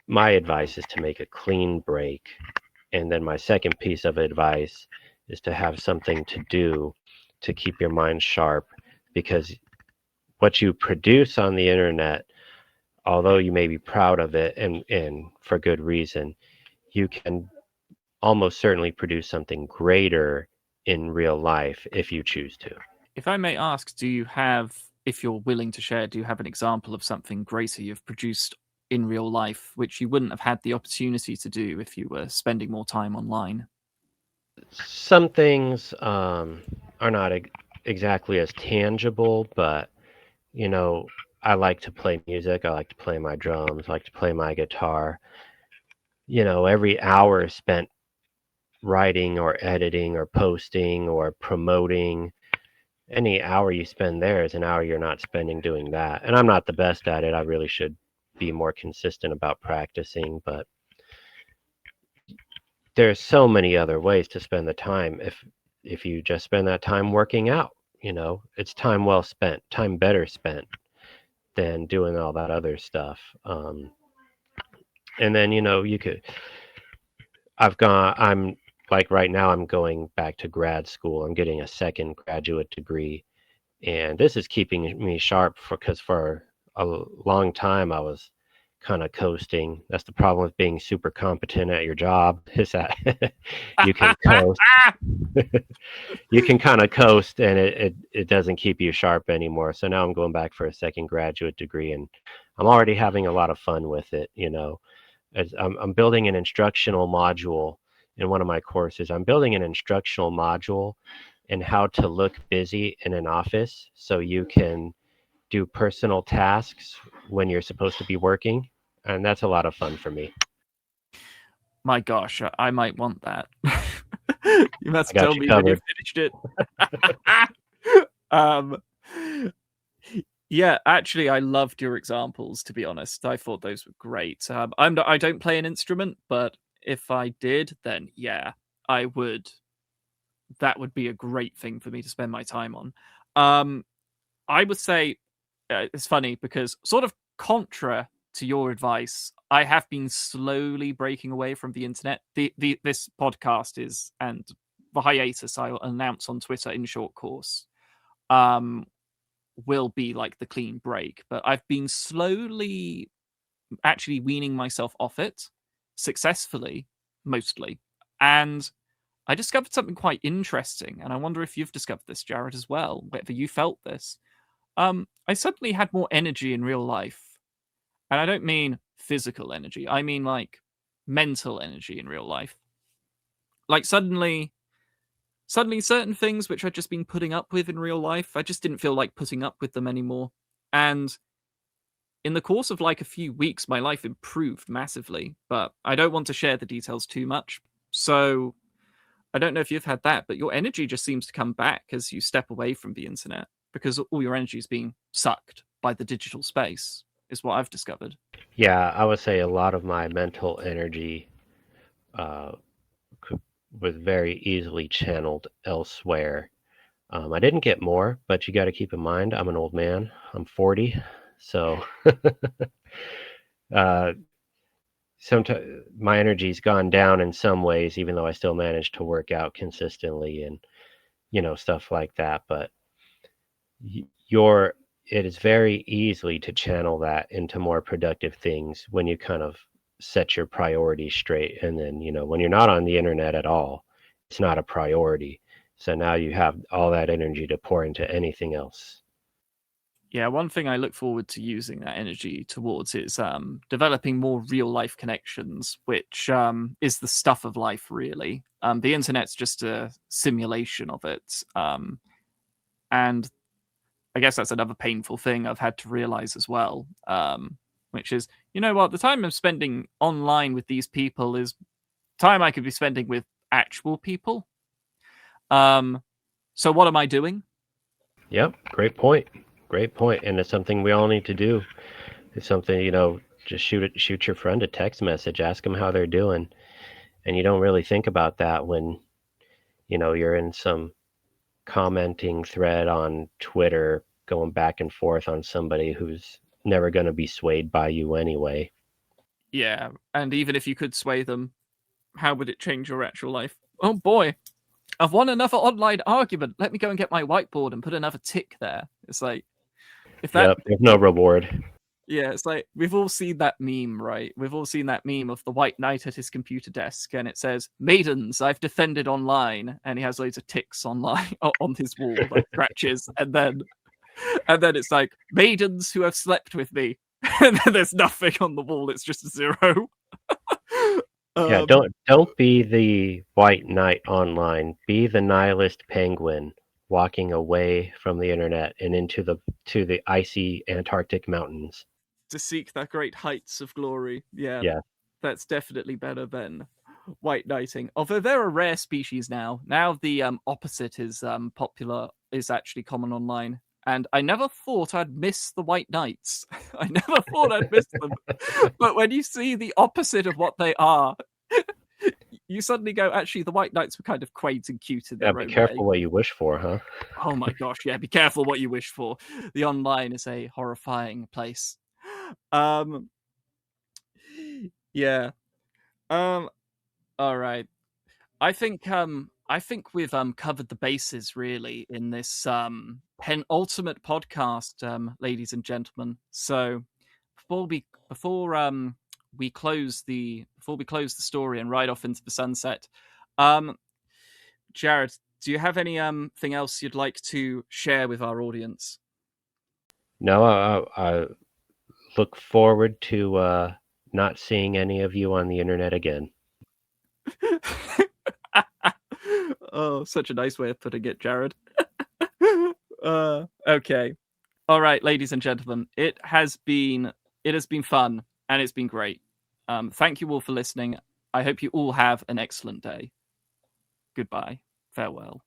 my advice is to make a clean break. And then my second piece of advice is to have something to do to keep your mind sharp, because what you produce on the internet, although you may be proud of it and for good reason, you can almost certainly produce something greater in real life if you choose to. If I may ask, do you have, if you're willing to share, do you have an example of something greater you've produced in real life, which you wouldn't have had the opportunity to do if you were spending more time online? Some things are not exactly as tangible, but I like to play music. I like to play my drums. I like to play my guitar. Every hour spent writing or editing or posting or promoting, any hour you spend there is an hour you're not spending doing that. And I'm not the best at it. I really should be more consistent about practicing, but there's so many other ways to spend the time. If you just spend that time working out, it's time well spent, time better spent than doing all that other stuff. And then you could. I'm like right now I'm going back to grad school. I'm getting a second graduate degree, and this is keeping me sharp because for a long time I was kind of coasting. That's the problem with being super competent at your job, is that you can coast. You can kind of coast, and it doesn't keep you sharp anymore. So now I'm going back for a second graduate degree, and I'm already having a lot of fun with it. As I'm building an instructional module in one of my courses. I'm building an instructional module in how to look busy in an office so you can do personal tasks when you're supposed to be working. And that's a lot of fun for me. My gosh, I might want that. You must I got tell you me when you've covered. finished it. Yeah, actually, I loved your examples. To be honest, I thought those were great. I don't play an instrument, but if I did, then yeah, I would. That would be a great thing for me to spend my time on. I would say it's funny because sort of contra to your advice, I have been slowly breaking away from the internet. This podcast is, and the hiatus I'll announce on Twitter in short course um will be like the clean break, but I've been slowly actually weaning myself off it successfully, mostly. And I discovered something quite interesting, and I wonder if you've discovered this, Jared, as well, whether you felt this. I suddenly had more energy in real life. And I don't mean physical energy, I mean like mental energy in real life. Like suddenly certain things which I'd just been putting up with in real life, I just didn't feel like putting up with them anymore. And in the course of like a few weeks, my life improved massively, but I don't want to share the details too much. So I don't know if you've had that, but your energy just seems to come back as you step away from the internet because all your energy is being sucked by the digital space, is what I've discovered. Yeah, I would say a lot of my mental energy uh, was very easily channeled elsewhere. I didn't get more, but you got to keep in mind I'm an old man. I'm 40, so uh, sometimes my energy's gone down in some ways, even though I still manage to work out consistently and stuff like that. But your it is very easily to channel that into more productive things when you kind of set your priorities straight. And then when you're not on the internet at all, it's not a priority. So now you have all that energy to pour into anything else. Yeah, one thing I look forward to using that energy towards is developing more real life connections, which is the stuff of life, really. The internet's just a simulation of it. And I guess that's another painful thing I've had to realize as well, which is, you know what, the time I'm spending online with these people is time I could be spending with actual people. So what am I doing? Yep, great point. Great point. And it's something we all need to do. It's something, just shoot your friend a text message, ask them how they're doing. And you don't really think about that when, you're in some commenting thread on Twitter going back and forth on somebody who's never going to be swayed by you anyway. Yeah, and even if you could sway them, how would it change your actual life? Oh boy, I've won another online argument. Let me go and get my whiteboard and put another tick there. It's like, if that, Yep, there's no reward. yeah, it's like, we've all seen that meme, right? We've all seen that meme of the white knight at his computer desk, and it says, "Maidens, I've defended online," and he has loads of ticks online on his wall, like scratches, and then it's like, "Maidens who have slept with me," and then there's nothing on the wall. It's just a 0. Yeah, don't be the white knight online. Be the nihilist penguin walking away from the internet and into the icy Antarctic mountains. To seek the great heights of glory. Yeah, Yeah. that's definitely better than white knighting. Although they're a rare species now. Now the opposite is popular, is actually common online. And I never thought I'd miss the white knights. I never thought I'd miss them. But when you see the opposite of what they are, you suddenly go, actually, the white knights were kind of quaint and cute in Yeah, their be own careful way. what you wish for, huh? Oh my gosh, yeah, be careful what you wish for. The online is a horrifying place. Yeah. All right. I think we've covered the bases really in this penultimate podcast, ladies and gentlemen. So before we close the story and ride off into the sunset, um, Jared, do you have any thing else you'd like to share with our audience? No, I look forward to not seeing any of you on the internet again. Oh, such a nice way of putting it, Jared. Okay. All right, ladies and gentlemen, it has been fun and it's been great. Thank you all for listening. I hope you all have an excellent day. Goodbye. Farewell.